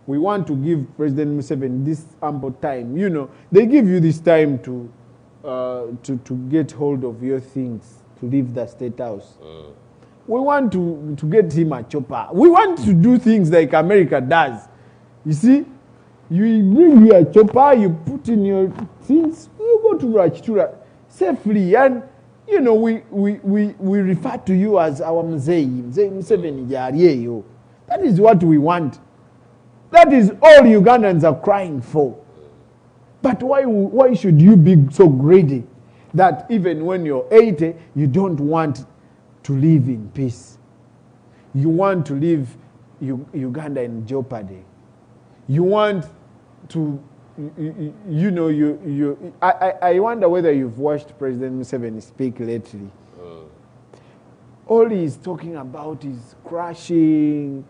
We want to give President Museveni this ample time. They give you this time to get hold of your things, to leave the State House. We want to get him a chopper. We want to do things like America does. You see, you bring you a chopper, you put in your things, you go to Rachtura safely, and we refer to you as our Mzee Museveni Jariyeyo. That is what we want. That is all Ugandans are crying for. But why should you be so greedy that even when you're 80, you don't want to live in peace? You want to leave Uganda in jeopardy. You want to, I wonder whether you've watched President Museveni speak lately. All he's talking about is crashing.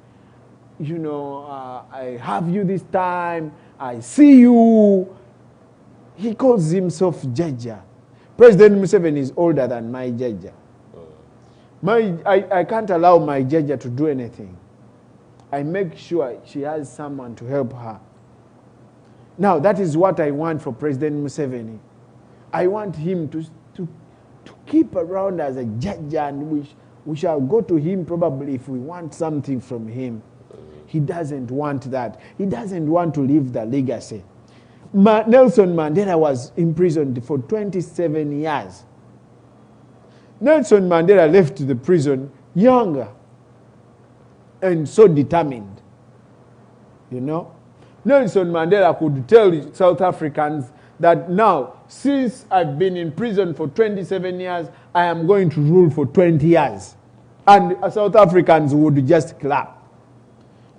I have you this time. I see you. He calls himself Jaja. President Museveni is older than my Jaja. I can't allow my Jaja to do anything. I make sure she has someone to help her. Now, that is what I want for President Museveni. I want him to keep around as a Jaja, and we shall go to him probably if we want something from him. He doesn't want that. He doesn't want to leave the legacy. Nelson Mandela was imprisoned for 27 years. Nelson Mandela left the prison younger and so determined. Nelson Mandela could tell South Africans that now, since I've been in prison for 27 years, I am going to rule for 20 years. And South Africans would just clap.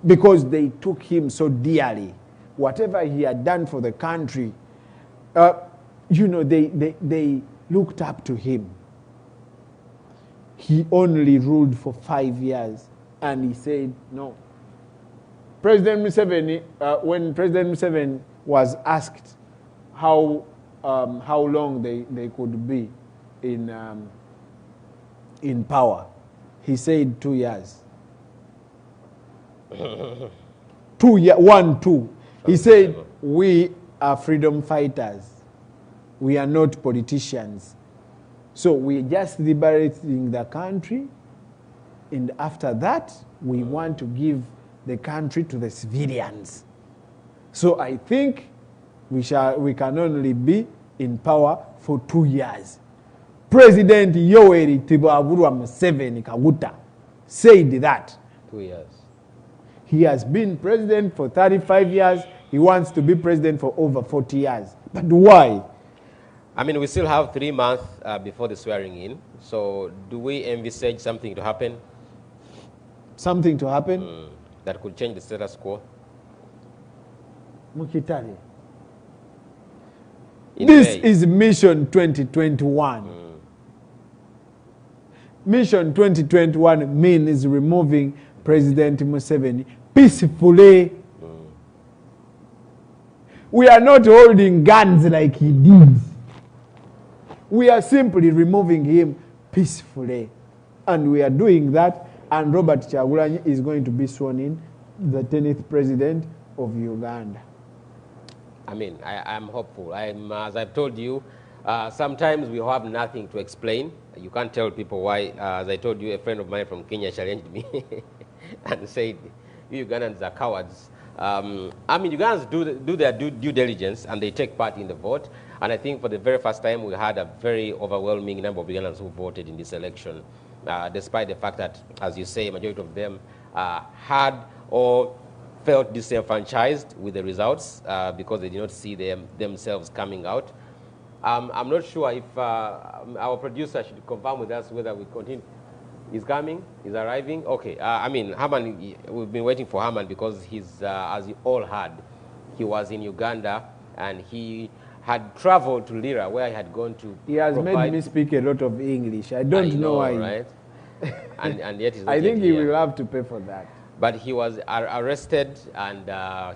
because they took him so dearly. Whatever he had done for the country, they looked up to him. He only ruled for 5 years, and he said no. President Museveni, when President Museveni was asked how long they could be in power, he said 2 years. 2 years, 1, 2. He said, we are freedom fighters. We are not politicians. So we're just liberating the country, and after that, we want to give the country to the civilians. So I think we can only be in power for 2 years. President Yoweri Museveni Kaguta said that. 2 years. He has been president for 35 years. He wants to be president for over 40 years. But why? I mean, we still have 3 months before the swearing in. So do we envisage something to happen? Something to happen? That could change the status quo? Mukitari. This is Mission 2021. Mission 2021 means removing President Museveni peacefully. We are not holding guns like he did. We are simply removing him peacefully. And we are doing that, and Robert Kyagulanyi is going to be sworn in the 10th president of Uganda. I mean, I'm hopeful. As I've told you, sometimes we have nothing to explain. You can't tell people why. As I told you, a friend of mine from Kenya challenged me and said, you Ugandans are cowards. I mean, Ugandans do their due diligence, and they take part in the vote. And I think for the very first time, we had a very overwhelming number of Ugandans who voted in this election, despite the fact that, as you say, a majority of them had or felt disenfranchised with the results because they did not see themselves coming out. I'm not sure if our producer should confirm with us whether we continue. He's coming, he's arriving. Okay, I mean, Herman, we've been waiting for Herman because he's, as you all heard, he was in Uganda and he had traveled to Lira where he had gone to. He has made me speak a lot of English. I don't know why. Right? and yet he's not I think he will have to pay for that. But he was arrested, and I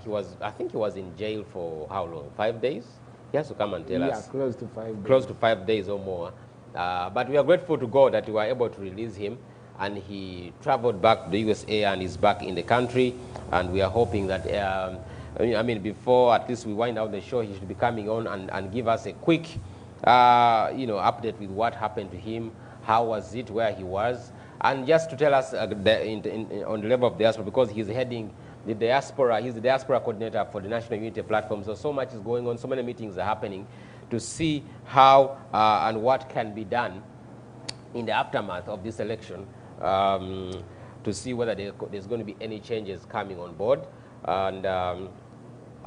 think he was in jail for how long? 5 days? He has to come and tell us. Yeah, close to 5 days. Close to 5 days or more. But we are grateful to God that we were able to release him, and he traveled back to the USA and is back in the country. And we are hoping that, I mean, before at least we wind out the show, he should be coming on and give us a quick, update with what happened to him, how was it, where he was, and just to tell us on the level of diaspora, because he's heading the diaspora, he's the diaspora coordinator for the National Unity Platform. So much is going on, so many meetings are happening to see how and what can be done in the aftermath of this election, to see whether there's going to be any changes coming on board. And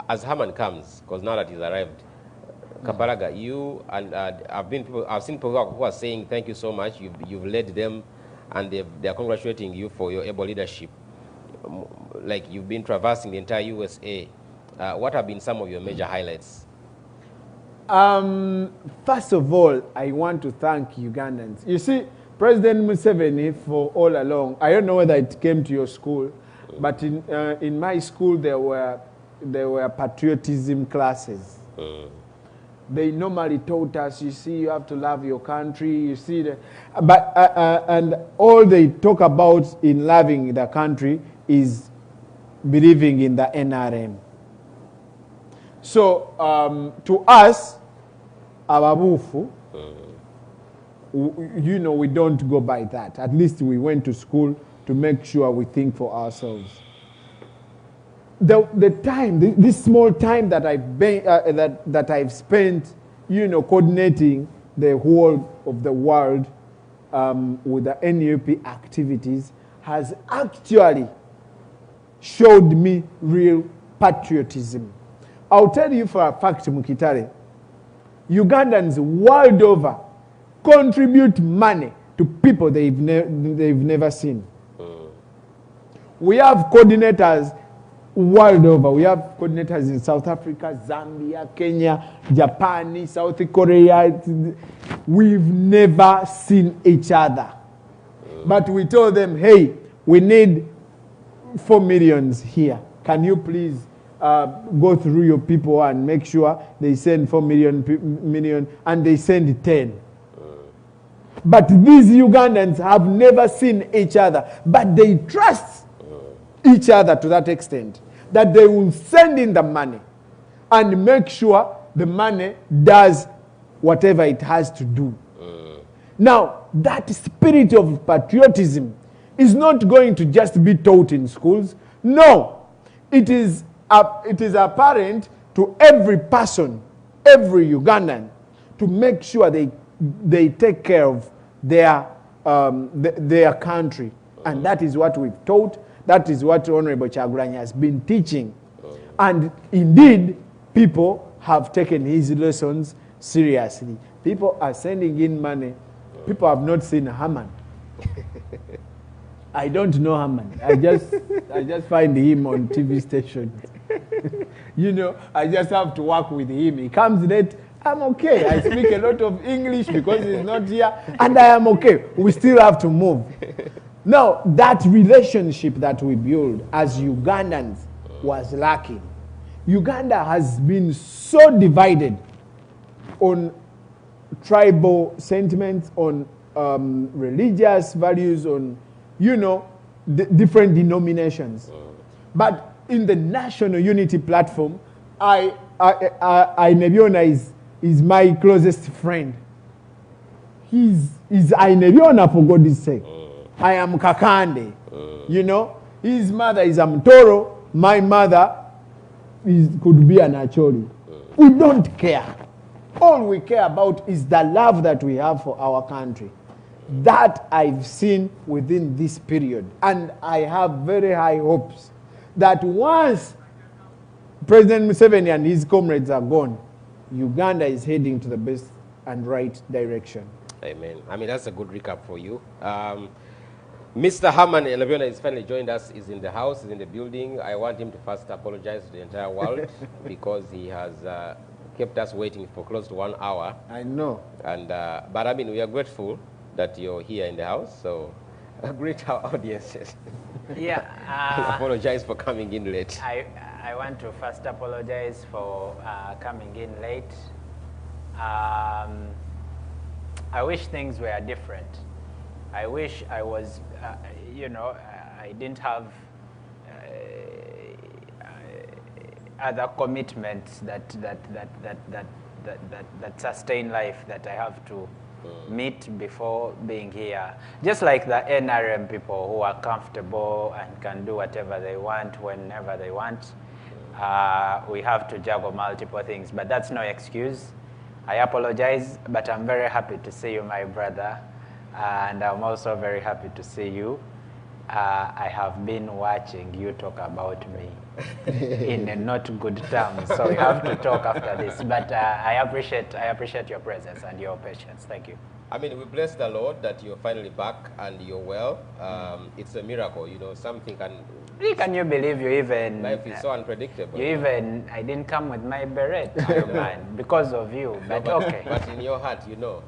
as Herman comes, because now that he's arrived, Kaparaga, you and I've seen people who are saying thank you so much. You've led them, and they're congratulating you for your able leadership. Like you've been traversing the entire USA. What have been some of your major highlights? First of all, I want to thank Ugandans. You see, President Museveni, for all along, I don't know whether it came to your school, but in my school there were patriotism classes. They normally taught us, you see, you have to love your country, you see. And all they talk about in loving the country is believing in the NRM. So to us, Ababufu, we don't go by that. At least we went to school to make sure we think for ourselves. The time, this small time that I've spent, coordinating the whole of the world with the NUP activities has actually showed me real patriotism. I'll tell you for a fact, Mukitare, Ugandans world over contribute money to people they've never seen. we have coordinators world over. We have coordinators in South Africa, Zambia, Kenya, Japan, South Korea. We've never seen each other. But we told them, hey, we need 4 million here. Can you please go through your people and make sure they send 4 million and they send 10. But these Ugandans have never seen each other, but they trust each other to that extent that they will send in the money and make sure the money does whatever it has to do. Now, that spirit of patriotism is not going to just be taught in schools. No, it is apparent to every person, every Ugandan, to make sure they take care of their country. And that is what we've taught. That is what Honorable Kyagulanyi has been teaching. And indeed, people have taken his lessons seriously. People are sending in money. People have not seen Haman. I don't know Haman. I just find him on TV stations. You know, I just have to work with him. He comes late. I'm okay. I speak a lot of English because he's not here, and I am okay. We still have to move. Now, that relationship that we build as Ugandans was lacking. Uganda has been so divided on tribal sentiments, on religious values, on, you know, different denominations. But in the National Unity Platform, I Nebiona is my closest friend. He's Nebiona, for God's sake. I am Kakande. You know, his mother is Amtoro. My mother could be an Acholi. We don't care. All we care about is the love that we have for our country. That I've seen within this period. And I have very high hopes that once President Museveni and his comrades are gone, Uganda is heading to the best and right direction. Amen. I mean, that's a good recap for you. Mr. Haman Eleviona is finally joined us, is in the house, is in the building. I want him to first apologize to the entire world because he has kept us waiting for close to 1 hour. I know. And but I mean, we are grateful that you're here in the house, so greet our audiences. Yeah. Apologize for coming in late. I want to first apologize for coming in late. I wish things were different. I wish I was, you know, I didn't have other commitments that sustain life that I have to meet before being here. Just like the NRM people who are comfortable and can do whatever they want whenever they want. We have to juggle multiple things, but that's no excuse. I apologize, but I'm very happy to see you, my brother, and I'm also very happy to see you. I have been watching you talk about me in a not good terms, so we have to talk after this. But I appreciate your presence and your patience. Thank you. I mean, we bless the Lord that you're finally back and you're well. It's a miracle, you know. Something can. Can you believe you even? Life is so unpredictable. You even, I didn't come with my beret, man, because of you. But okay. But in your heart, you know.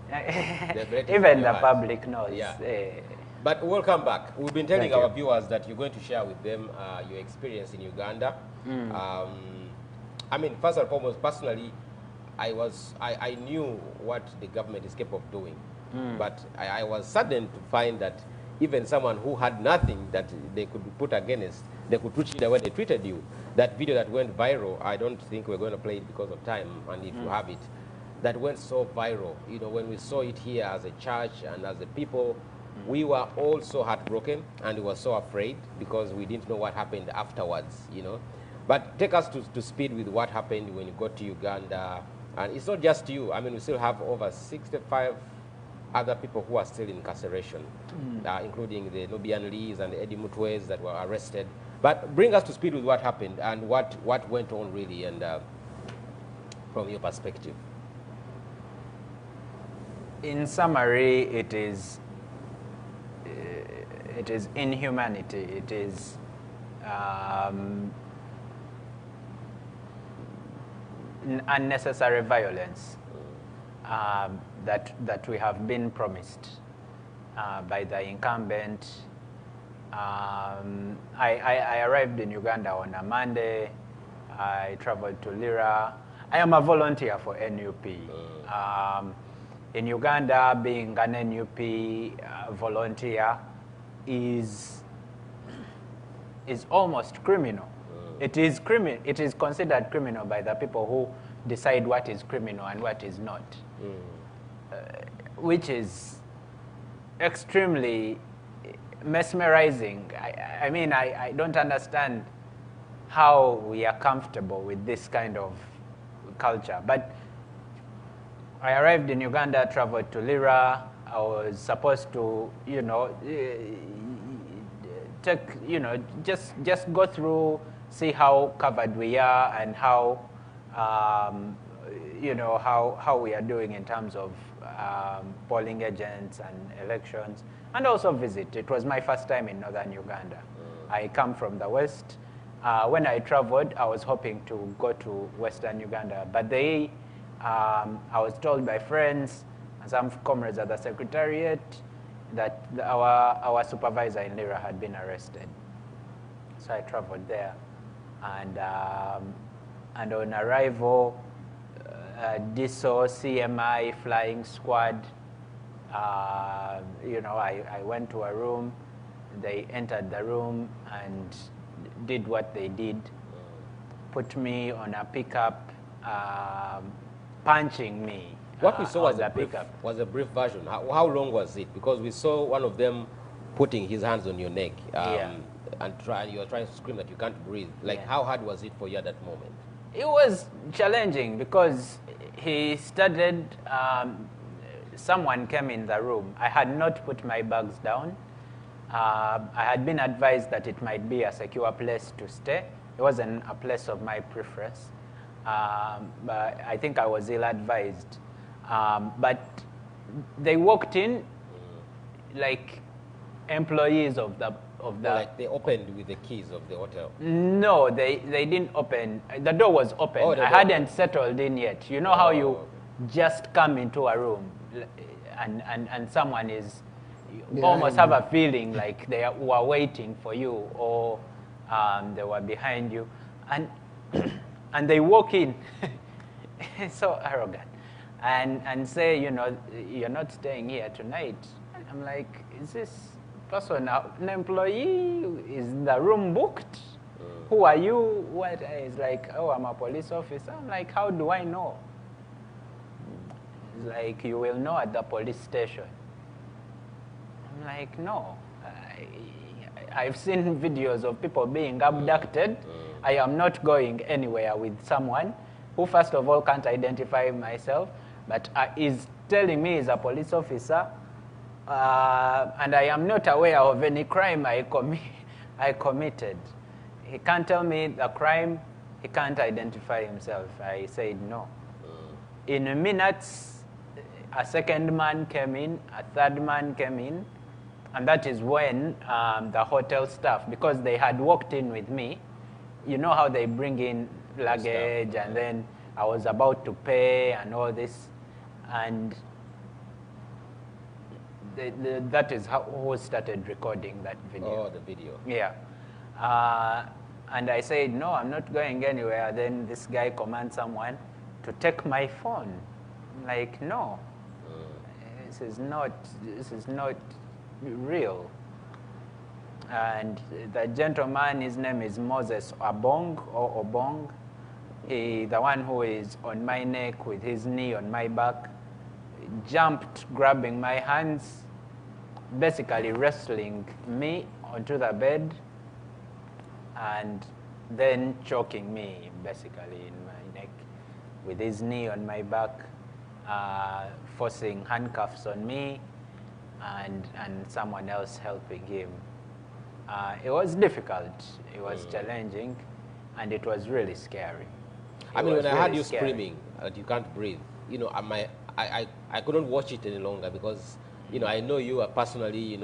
Even the public knows. Yeah. But welcome back. We've been telling our viewers that you're going to share with them your experience in Uganda. I mean, first and foremost, personally, I knew what the government is capable of doing. But I was saddened to find that even someone who had nothing that they could put against, they could treat you the way they treated you. That video that went viral, I don't think we're going to play it because of time, and if you have it, that went so viral. You know, when we saw it here as a church and as a people, we were all so heartbroken and we were so afraid because we didn't know what happened afterwards, you know. But take us to speed with what happened when you got to Uganda. And it's not just you. I mean, we still have over 65 other people who are still in incarceration, including the Nubian Lees and the Eddie Mutwes that were arrested. But bring us to speed with what happened and what went on really, and from your perspective. In summary, it is inhumanity. It is unnecessary violence that we have been promised by the incumbent. I arrived in Uganda on a Monday. I traveled to Lira. I am a volunteer for NUP. In Uganda, being an NUP volunteer is almost criminal. It is considered criminal by the people who decide what is criminal and what is not, which is extremely mesmerizing. I mean, I don't understand how we are comfortable with this kind of culture. But I arrived in Uganda, traveled to Lira. I was supposed to, just go through, see how covered we are and how, how we are doing in terms of polling agents and elections, and also visit. It was my first time in northern Uganda. I come from the west. When I traveled, I was hoping to go to western Uganda, but I was told by friends and some comrades at the secretariat that our supervisor in Lira had been arrested. So I traveled there, and on arrival, DISO, CMI, flying squad, I went to a room. They entered the room and did what they did, put me on a pickup, punching me. What we saw was a brief version. How long was it? Because we saw one of them putting his hands on your neck, and you were trying to scream that you can't breathe. Like, how hard was it for you at that moment? It was challenging because he started, someone came in the room. I had not put my bags down. I had been advised that it might be a secure place to stay. It wasn't a place of my preference, but I think I was ill-advised. But they walked in like employees of the. Like they opened with the keys of the hotel. No, they didn't open. The door was open. I hadn't settled in yet. You know how you just come into a room and someone is. You almost have a feeling like they were waiting for you, or they were behind you, and they walk in, so arrogant, and say, you're not staying here tonight. I'm like, is this person an employee? Is the room booked? Who are you? What? It's like, oh, I'm a police officer. I'm like, how do I know? It's like, you will know at the police station. I'm like, no. I've seen videos of people being abducted. I am not going anywhere with someone who, first of all, can't identify myself, but is telling me he's a police officer, and I am not aware of any crime I committed. He can't tell me the crime. He can't identify himself. I said no. In minutes, a second man came in, a third man came in, and that is when the hotel staff, because they had walked in with me, you know how they bring in luggage, and then I was about to pay and all this, and that is who started recording that video. Oh, the video. Yeah. And I said, no, I'm not going anywhere. Then this guy commands someone to take my phone. I'm like, no, this is not real. And the gentleman, his name is Moses Obong, or Obong. The one who is on my neck with his knee on my back, jumped, grabbing my hands, basically wrestling me onto the bed, and then choking me basically in my neck with his knee on my back, forcing handcuffs on me, and someone else helping him. It was difficult, it was challenging, and it was really scary. I mean, when I heard you screaming that you can't breathe, I couldn't watch it any longer because, I know you personally,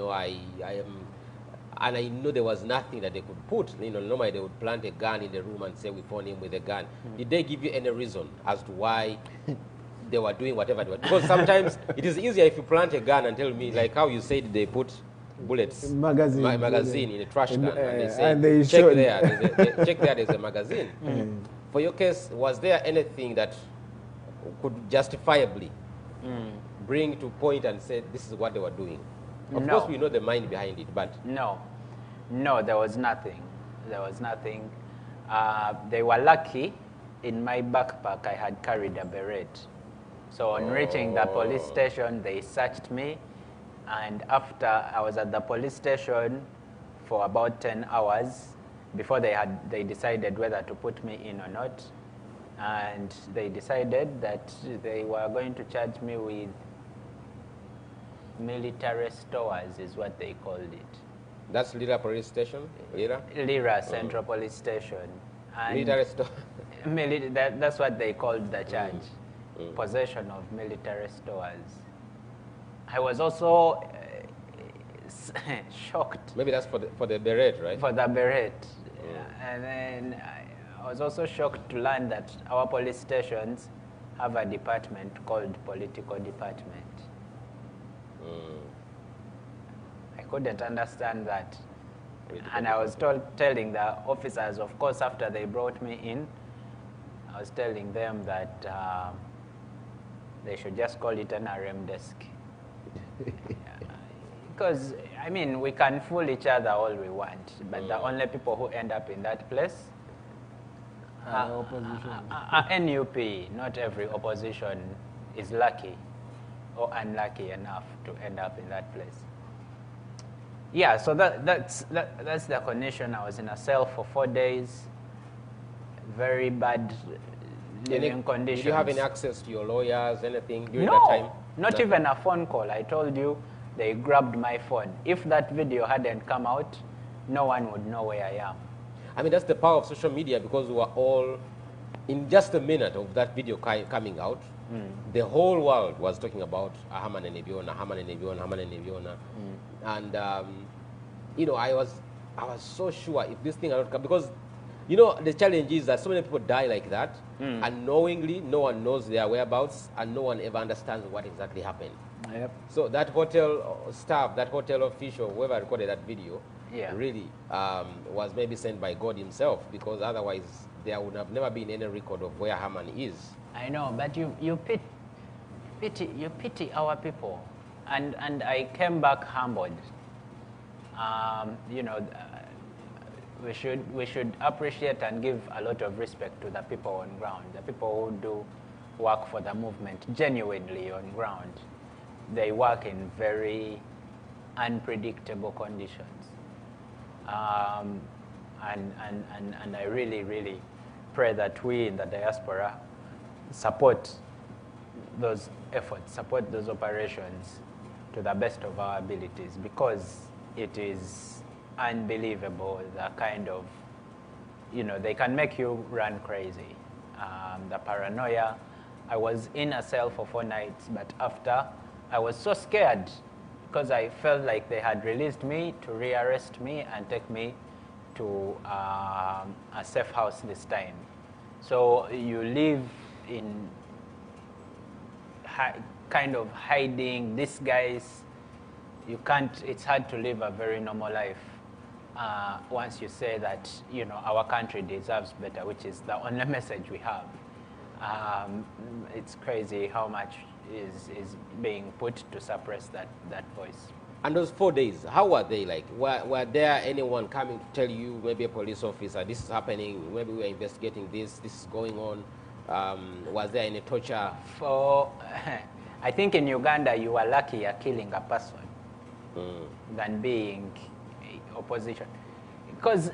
and I know there was nothing that they could put. You know, normally they would plant a gun in the room and say we found him with a gun. Did they give you any reason as to why they were doing whatever they were? Because sometimes it is easier if you plant a gun and tell me, like how you said they put bullets, magazine in a trash can, and they say, and they check there, check there, there's a magazine. For your case, was there anything that could justifiably bring to point and say this is what they were doing? Of course, we know the mind behind it, but... No, there was nothing. There was nothing. They were lucky. In my backpack, I had carried a beret. So on reaching the police station, they searched me. And after I was at the police station for about 10 hours, before they decided whether to put me in or not. And they decided that they were going to charge me with military stores, is what they called it. That's Lira police station? Lira Central Police Station. And military store? That's what they called the charge. Possession of military stores. I was also shocked. Maybe that's for the beret, right? For the beret. And then I was also shocked to learn that our police stations have a department called political department. I couldn't understand that. And I was telling the officers, of course, after they brought me in, I was telling them that they should just call it an RM desk. Because, I mean, we can fool each other all we want, but the only people who end up in that place are NUP. Not every opposition is lucky or unlucky enough to end up in that place. Yeah, so that's the condition. I was in a cell for 4 days. Very bad living conditions. Did you have any access to your lawyers, anything during No, that time? not even a phone call. I told you, they grabbed my phone. If that video hadn't come out, no one would know where I am. I mean, that's the power of social media, because we were all, in just a minute of that video coming out, the whole world was talking about Haman and Ebiona, Haman and Ebiona, Haman and Ebiona. And, you know, I was so sure if this thing had not come, because, you know, the challenge is that so many people die like that, unknowingly, no one knows their whereabouts, and no one ever understands what exactly happened. Yep. So that hotel staff, that hotel official, whoever recorded that video, really was maybe sent by God himself, because otherwise there would have never been any record of where Haman is. I know, but you pity our people, and I came back humbled. You know, we should appreciate and give a lot of respect to the people on ground, the people who do work for the movement genuinely on ground. They work in very unpredictable conditions, and I really, really pray that we in the diaspora support those efforts, support those operations to the best of our abilities, because it is unbelievable the kind of, you know, they can make you run crazy. The paranoia. I was in a cell for 4 nights, but after, I was so scared because I felt like they had released me to rearrest me and take me to a safe house this time. So you live in kind of hiding. These guys, you can't, it's hard to live a very normal life once you say that, you know, our country deserves better, which is the only message we have. It's crazy how much is being put to suppress that voice. And those 4 days, how were they like? Were there anyone coming to tell you, maybe a police officer, this is happening, maybe we're investigating this is going on? Was there any torture? I think in Uganda you are lucky you're killing a person than being opposition. Because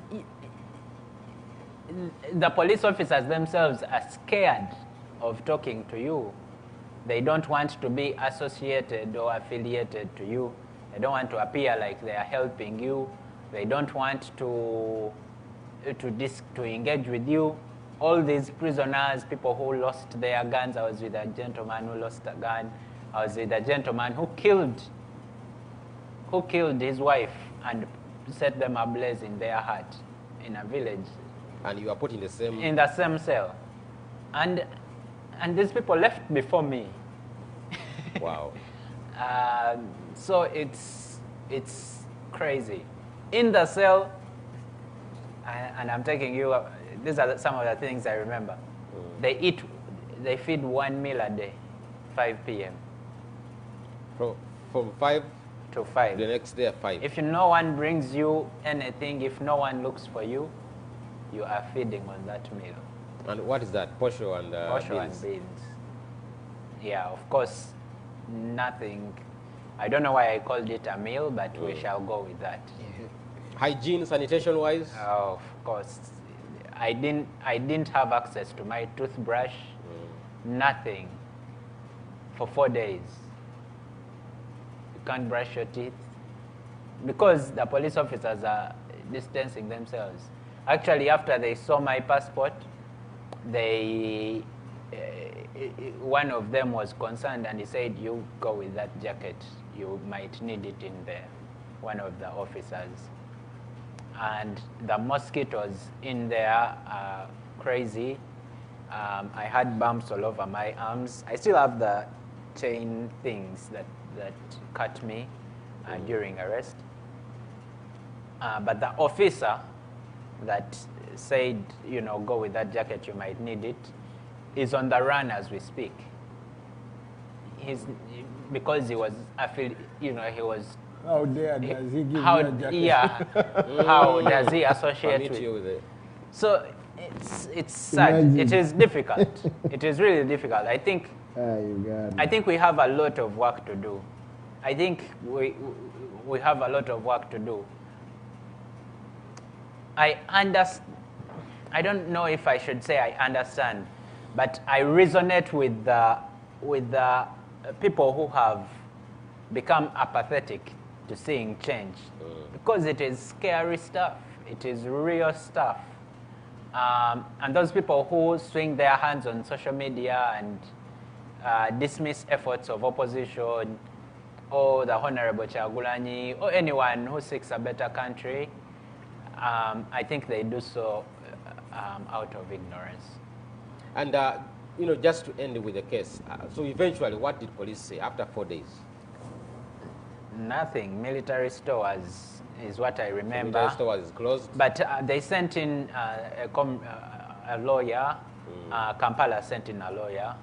the police officers themselves are scared of talking to you. They don't want to be associated or affiliated to you. They don't want to appear like they are helping you. They don't want to engage with you. All these prisoners, people who lost their guns. I was with a gentleman who lost a gun. I was with a gentleman who killed his wife and set them ablaze in their hut in a village. And you are put in the same... In the same cell. And these people left before me. Wow. So it's crazy. In the cell, and I'm taking you up, these are some of the things I remember. They feed 1 meal a day, 5 p.m. From 5 to 5. The next day at 5. If no one brings you anything, if no one looks for you, you are feeding on that meal. And what is that? Posho and Posho beans? and beans. Yeah, of course, nothing. I don't know why I called it a meal, but we shall go with that. Hygiene, sanitation-wise? Of course. I didn't have access to my toothbrush, nothing, for 4 days. You can't brush your teeth because the police officers are distancing themselves. Actually, after they saw my passport, one of them was concerned and he said, "You go with that jacket. You might need it in there." One of the officers. And the mosquitoes in there are crazy. I had bumps all over my arms. I still have the chain things that cut me during arrest. But the officer that said, go with that jacket, you might need it, is on the run as we speak. Because he was, he was. How dare does he give you a jacket? Yeah. How does he associate with you with it? So it's sad. Imagine. It is difficult. It is really difficult. I think we have a lot of work to do. I think we have a lot of work to do. I don't know if I should say I understand, but I resonate with the people who have become apathetic to seeing change, because it is scary stuff. It is real stuff. And those people who swing their hands on social media and dismiss efforts of opposition, or the Honorable Kyagulanyi, or anyone who seeks a better country, I think they do so out of ignorance. And, just to end with the case, so eventually what did police say after 4 days? Nothing. Military stores is what I remember. Military store is closed? But they sent in a lawyer. Kampala sent in a lawyer.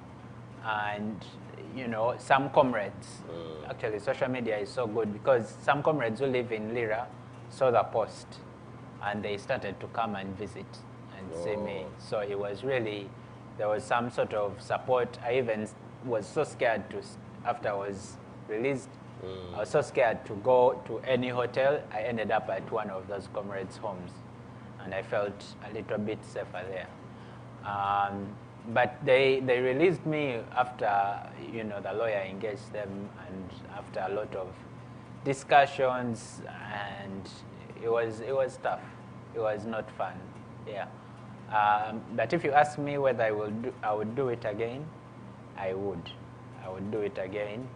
And, some comrades. Actually, social media is so good because some comrades who live in Lira saw the post. And they started to come and visit and see me. So it was really, there was some sort of support. I even was so scared after I was released, I was so scared to go to any hotel. I ended up at one of those comrades' homes. And I felt a little bit safer there. But they released me after, the lawyer engaged them, and after a lot of discussions, and it was tough. It was not fun. Yeah. But if you ask me whether I would do it again, I would. I would do it again.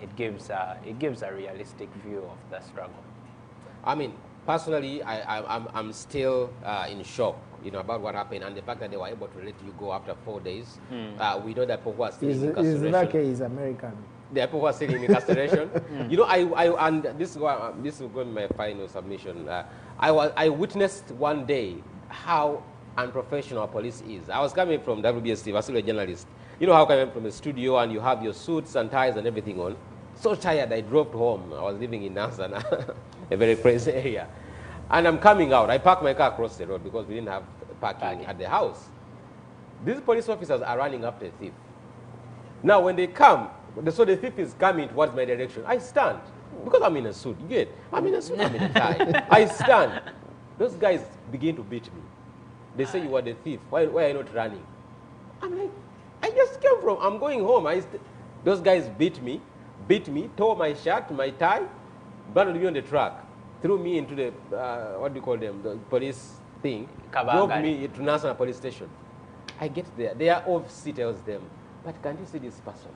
It gives a realistic view of the struggle. I mean, personally, I'm still in shock, about what happened, and the fact that they were able to let you go after 4 days. We know that people who are still in incarceration. Izlake is American. There are people who are still in incarceration. And this will go in my final submission. I witnessed one day how unprofessional police is. I was coming from WBST, I was still a journalist. You know how coming from the studio and you have your suits and ties and everything on. So tired, I drove home. I was living in Nansana, a very crazy area. And I'm coming out. I parked my car across the road because we didn't have parking at the house. These police officers are running after a thief. Now, when they come, so the thief is coming towards my direction. I stand because I'm in a suit. You get? I'm in a suit. I'm in a tie. I stand. Those guys begin to beat me. They say you are the thief. Why are you not running? I'm like, I just came from. I'm going home. Those guys beat me, tore my shirt, my tie, bundled me on the truck, threw me into the what do you call them? The police thing. Drove me to Nansana police station. I get there. They are off-seat. Tells them, but can't you see this person?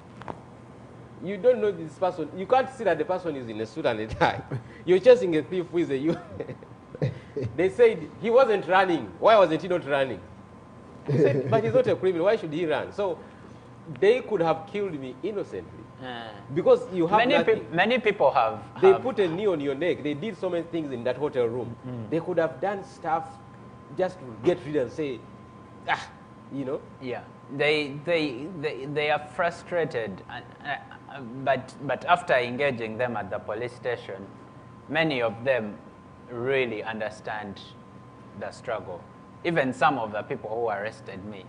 You don't know this person. You can't see that the person is in a suit and a tie. You're chasing a thief who is a youth. They said he wasn't running. Why wasn't he not running? He said, but he's not a criminal. Why should he run? So they could have killed me innocently. Because you have many people have. They put a knee on your neck. They did so many things in that hotel room. They could have done stuff just to get rid and say, you know. Yeah, they are frustrated, but after engaging them at the police station, many of them really understand the struggle. Even some of the people who arrested me,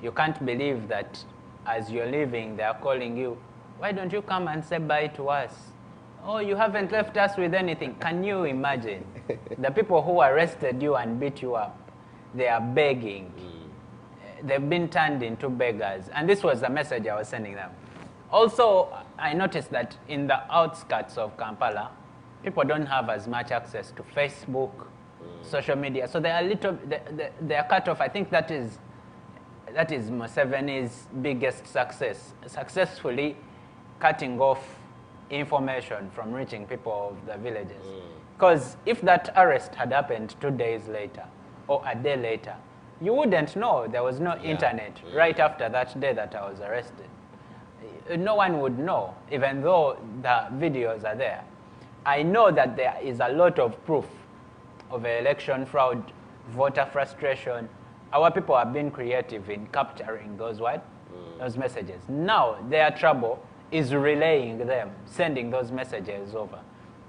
you can't believe that as you're leaving, they are calling you, why don't you come and say bye to us? Oh, you haven't left us with anything. Can you imagine? The people who arrested you and beat you up, they are begging. They've been turned into beggars. And this was the message I was sending them. Also, I noticed that in the outskirts of Kampala, people don't have as much access to Facebook, social media. So they are they are cut off. I think that is Museveni's biggest success, successfully cutting off information from reaching people of the villages. Because if that arrest had happened 2 days later or a day later, you wouldn't know. There was no internet right after that day that I was arrested. No one would know, even though the videos are there. I know that there is a lot of proof of election fraud, voter frustration. Our people have been creative in capturing those those messages. Now their trouble is relaying them, sending those messages over.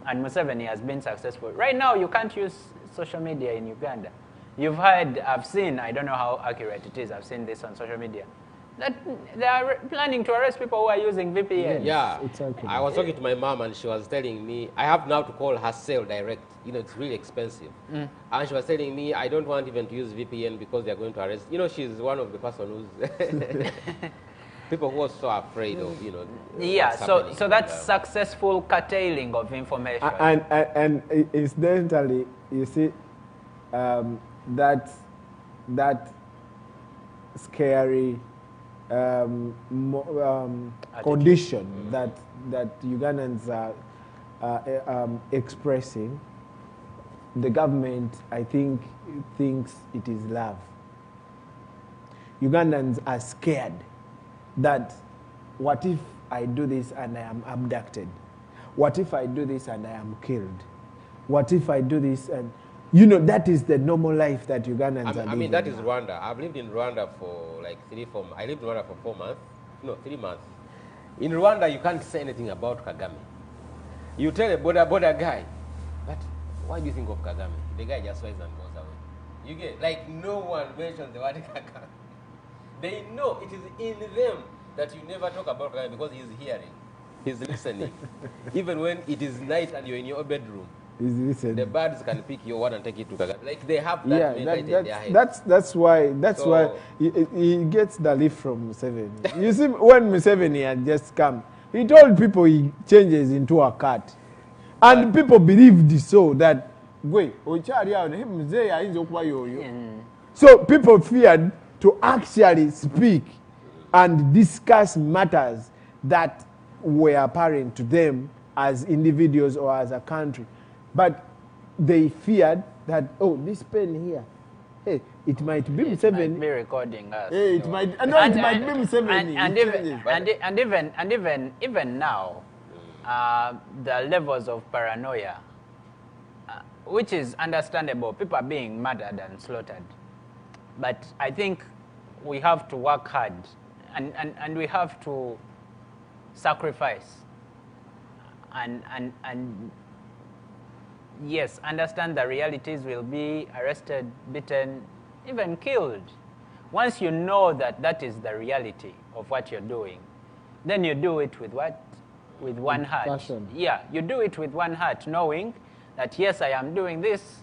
And Museveni has been successful. Right now, you can't use social media in Uganda. You've heard, I've seen, I don't know how accurate it is, I've seen this on social media, that they are planning to arrest people who are using VPN. Yeah, I was talking to my mom and she was telling me, I have now to call her cell direct. You know, it's really expensive. And she was telling me, I don't want even to use VPN because they're going to arrest. You know, she's one of the person who's... people who are so afraid of, you know. Yeah, so that's successful curtailing of information. And incidentally, you see, that scary condition that Ugandans are expressing, the government, I think, thinks it is love. Ugandans are scared that what if I do this and I am abducted? What if I do this and I am killed? What if I do this and... You know, that is the normal life that Ugandans are living. I mean, that is Rwanda. I've lived in Rwanda for like 3 months. I lived in Rwanda for 4 months. No, 3 months. In Rwanda, you can't say anything about Kagame. You tell a border guy, but why do you think of Kagame? The guy just smiles and goes away. You get, like, no one mentions the word Kagame. They know it is in them that you never talk about Kagame because he's hearing, he's listening. Even when it is night and you're in your bedroom, the birds can pick your word and take it to Kagame. Like, they have that mentality in their head. That's why he gets the lift from Museveni. You see, when Museveni had just come, he told people he changes into a cat. And people believed so that, so people feared to actually speak and discuss matters that were apparent to them as individuals or as a country. But they feared that, oh, this pen here, hey, it might be Museveni. It might be recording us. Hey, it might be Museveni. And even now, the levels of paranoia, which is understandable, people are being murdered and slaughtered. But I think we have to work hard and we have to sacrifice and yes, understand the realities will be arrested, beaten, even killed. Once you know that that is the reality of what you're doing, then you do it with what? With one heart. Passion. Yeah, you do it with one heart, knowing that yes, I am doing this,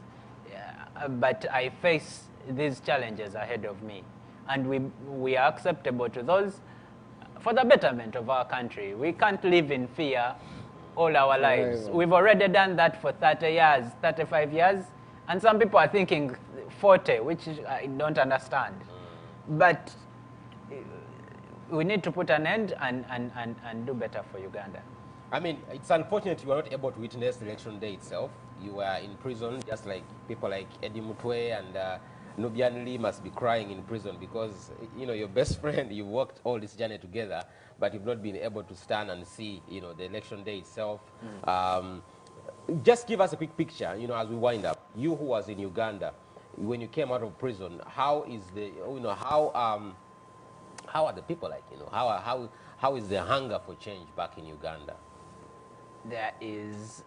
but I face these challenges ahead of me. And we are acceptable to those for the betterment of our country. We can't live in fear all our lives. We've already done that for 30 years, 35 years, and some people are thinking 40, which I don't understand. But we need to put an end and do better for Uganda. I mean, it's unfortunate you were not able to witness the election day itself. You were in prison, just like people like Eddie Mutwe and Nubian Lee must be crying in prison because, you know, your best friend, you worked all this journey together, but you've not been able to stand and see, you know, the election day itself. Just give us a quick picture, you know, as we wind up. You who was in Uganda, when you came out of prison, how is the, you know, how are the people like, you know, how is the hunger for change back in Uganda? There is,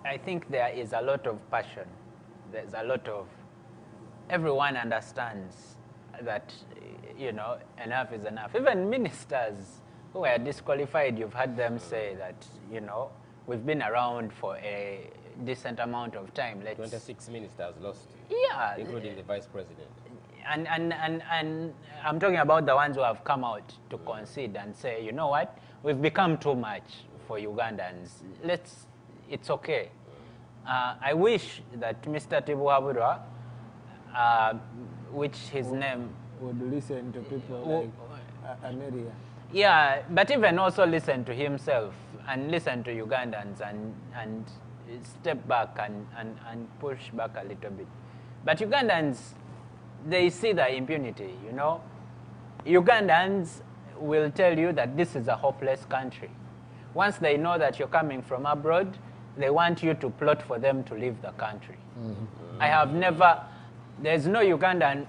I think there is a lot of passion. There's a lot of, everyone understands that, you know, enough is enough. Even ministers who were disqualified, you've had them say that, you know, we've been around for a decent amount of time. 26 ministers lost, yeah, including the vice president. And I'm talking about the ones who have come out to concede and say, you know what, we've become too much for Ugandans. It's okay. I wish that Mr. Tibuhaburwa, which his name would listen to people like Ameria. Yeah, but even also listen to himself and listen to Ugandans and step back and push back a little bit. But Ugandans, they see the impunity, you know. Ugandans will tell you that this is a hopeless country. Once they know that you're coming from abroad, they want you to plot for them to leave the country. I have never, there's no Ugandan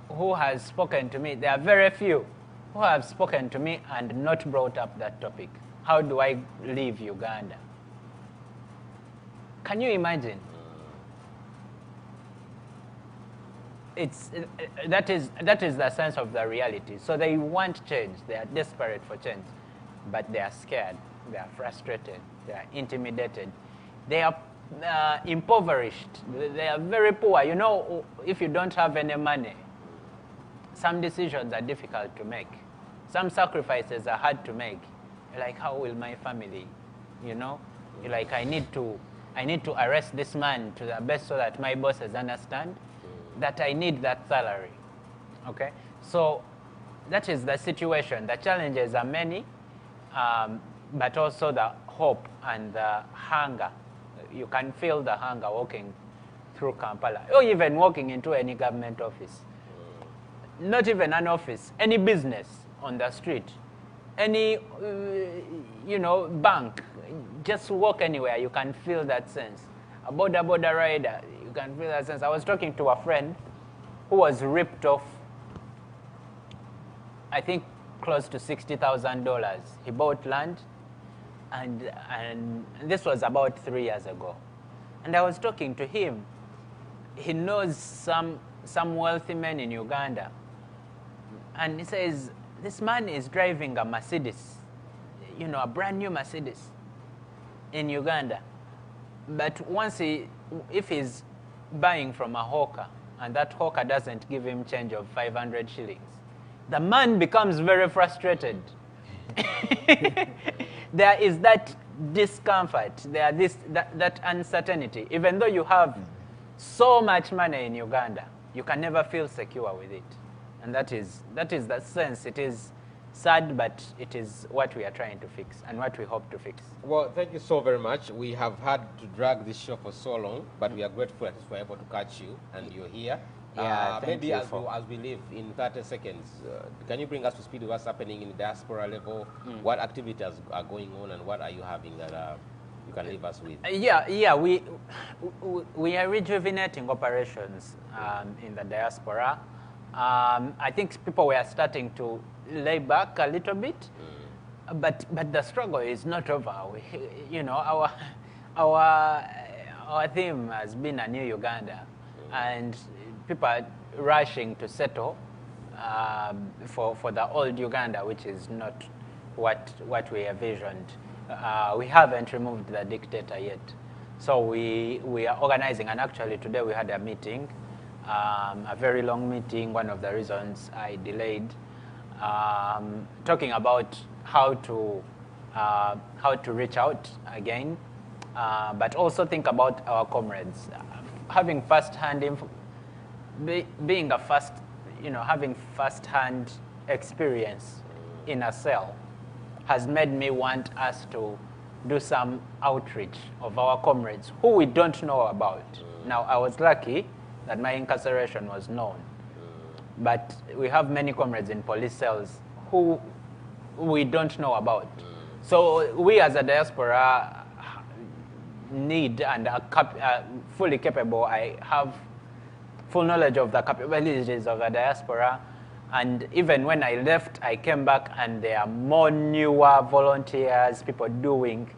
who has spoken to me. There are very few who have spoken to me and not brought up that topic. How do I leave Uganda? Can you imagine? That is the sense of the reality. So they want change. They are desperate for change, but they are scared. They are frustrated. They are intimidated. They are impoverished. They are very poor. You know, if you don't have any money, some decisions are difficult to make. Some sacrifices are hard to make. You're like, how will my family, you know? You're like, I need to arrest this man to the best so that my bosses understand that I need that salary, okay? So that is the situation. The challenges are many, but also the hope and the hunger. You can feel the hunger walking through Kampala, or even walking into any government office. Not even an office, any business on the street, any, you know, bank. Just walk anywhere, you can feel that sense. A border rider, you can feel that sense. I was talking to a friend who was ripped off, I think, close to $60,000. He bought land, and this was about 3 years ago. And I was talking to him. He knows some wealthy men in Uganda. And he says, this man is driving a Mercedes, you know, a brand new Mercedes in Uganda. But if he's buying from a hawker, and that hawker doesn't give him change of 500 shillings, the man becomes very frustrated. There is that discomfort, that uncertainty. Even though you have so much money in Uganda, you can never feel secure with it. And that is the sense. It is sad, but it is what we are trying to fix and what we hope to fix. Well, thank you so very much. We have had to drag this show for so long, but we are grateful that we were able to catch you and you're here. Yeah, maybe as we leave in 30 seconds, can you bring us to speed with what's happening in the diaspora level? What activities are going on and what are you having that you can leave us with? Yeah, we are rejuvenating operations in the diaspora. I think people were starting to lay back a little bit, but the struggle is not over. You know, our theme has been a new Uganda, and people are rushing to settle for the old Uganda, which is not what we envisioned. We haven't removed the dictator yet, so we are organizing, and actually today we had a meeting. A very long meeting, one of the reasons I delayed, talking about how to reach out again, but also think about our comrades, having first-hand having first-hand experience in a cell has made me want us to do some outreach of our comrades who we don't know about. Now, I was lucky that my incarceration was known, but we have many comrades in police cells who we don't know about. So we as a diaspora need and are fully capable. I have full knowledge of the capabilities of the diaspora. And even when I left, I came back and there are more newer volunteers, people doing.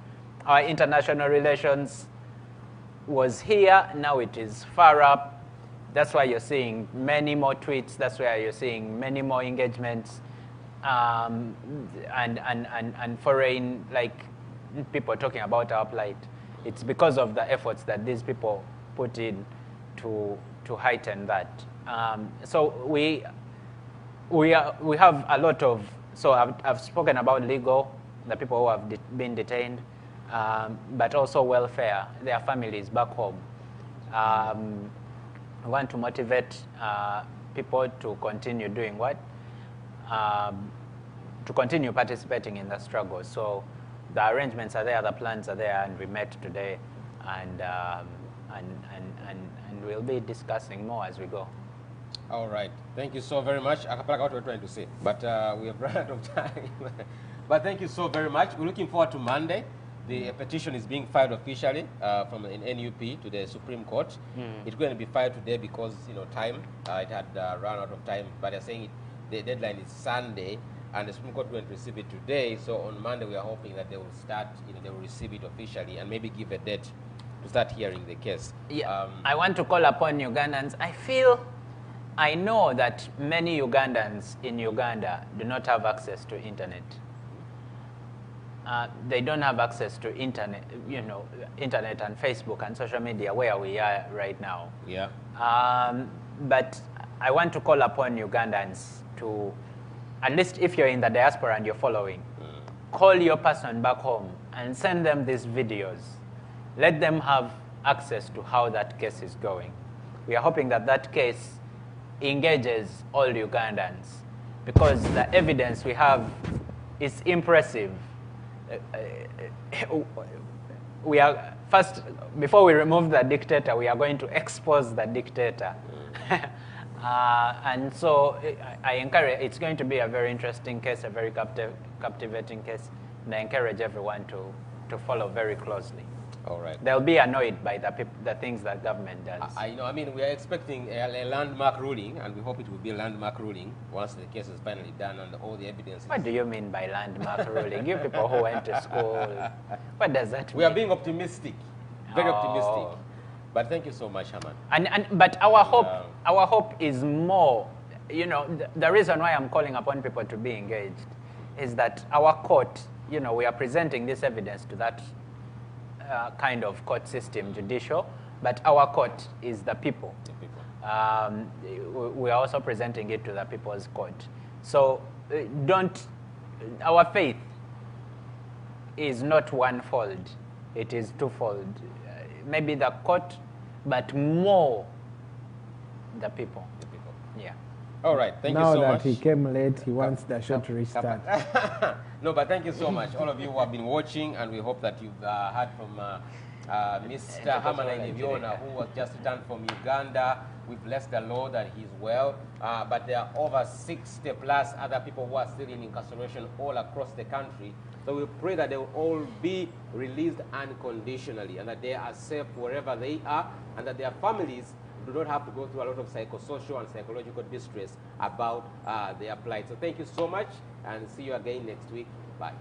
Our international relations was here, now it is far up. That's why you're seeing many more tweets, that's why you're seeing many more engagements, and foreign, like, people talking about our plight. It's because of the efforts that these people put in to heighten that. So we have a lot of, so I've spoken about legal, the people who have been detained, but also welfare, their families back home. We want to motivate people to continue doing what? To continue participating in the struggle. So the arrangements are there, the plans are there, and we met today, and we'll be discussing more as we go. All right. Thank you so very much. I forgot what we were trying to say, but we have run out of time. But thank you so very much. We're looking forward to Monday. The petition is being filed officially from an NUP to the Supreme Court. It's going to be filed today because, you know, time. It had run out of time, but they're saying the deadline is Sunday, and the Supreme Court will receive it today. So on Monday, we are hoping that they will start, you know, they will receive it officially and maybe give a date to start hearing the case. Yeah, I want to call upon Ugandans. I know that many Ugandans in Uganda do not have access to internet. They don't have access to internet, you know, internet and Facebook and social media where we are right now. Yeah. But I want to call upon Ugandans to, at least if you're in the diaspora and you're following, call your person back home and send them these videos. Let them have access to how that case is going. We are hoping that that case engages all Ugandans because the evidence we have is impressive. We are first, before we remove the dictator, we are going to expose the dictator. And so I encourage, it's going to be a very interesting case, a very captivating case, and I encourage everyone to follow very closely. All right. They'll be annoyed by the things that government does. I mean, we are expecting a landmark ruling, and we hope it will be a landmark ruling once the case is finally done and all the evidence. What do you mean by landmark ruling? You people who went to school, what does that mean? We are being optimistic, very optimistic. But thank you so much, Herman. But our hope is more. You know, the reason why I'm calling upon people to be engaged is that our court, you know, we are presenting this evidence to that kind of court system, judicial, but our court is the people. We are also presenting it to the people's court. So our faith is not one-fold, it is twofold. Maybe the court, but more the people. Yeah. All right, thank you so much. Now that he came late, he wants the show to restart. No, but thank you so much, all of you who have been watching, and we hope that you've heard from Mr. Herman Iviona, who was just returned from Uganda. We've blessed the Lord that he's well, but there are over 60 plus other people who are still in incarceration all across the country. So we pray that they will all be released unconditionally and that they are safe wherever they are, and that their families do not have to go through a lot of psychosocial and psychological distress about their plight. So thank you so much, and see you again next week. Bye.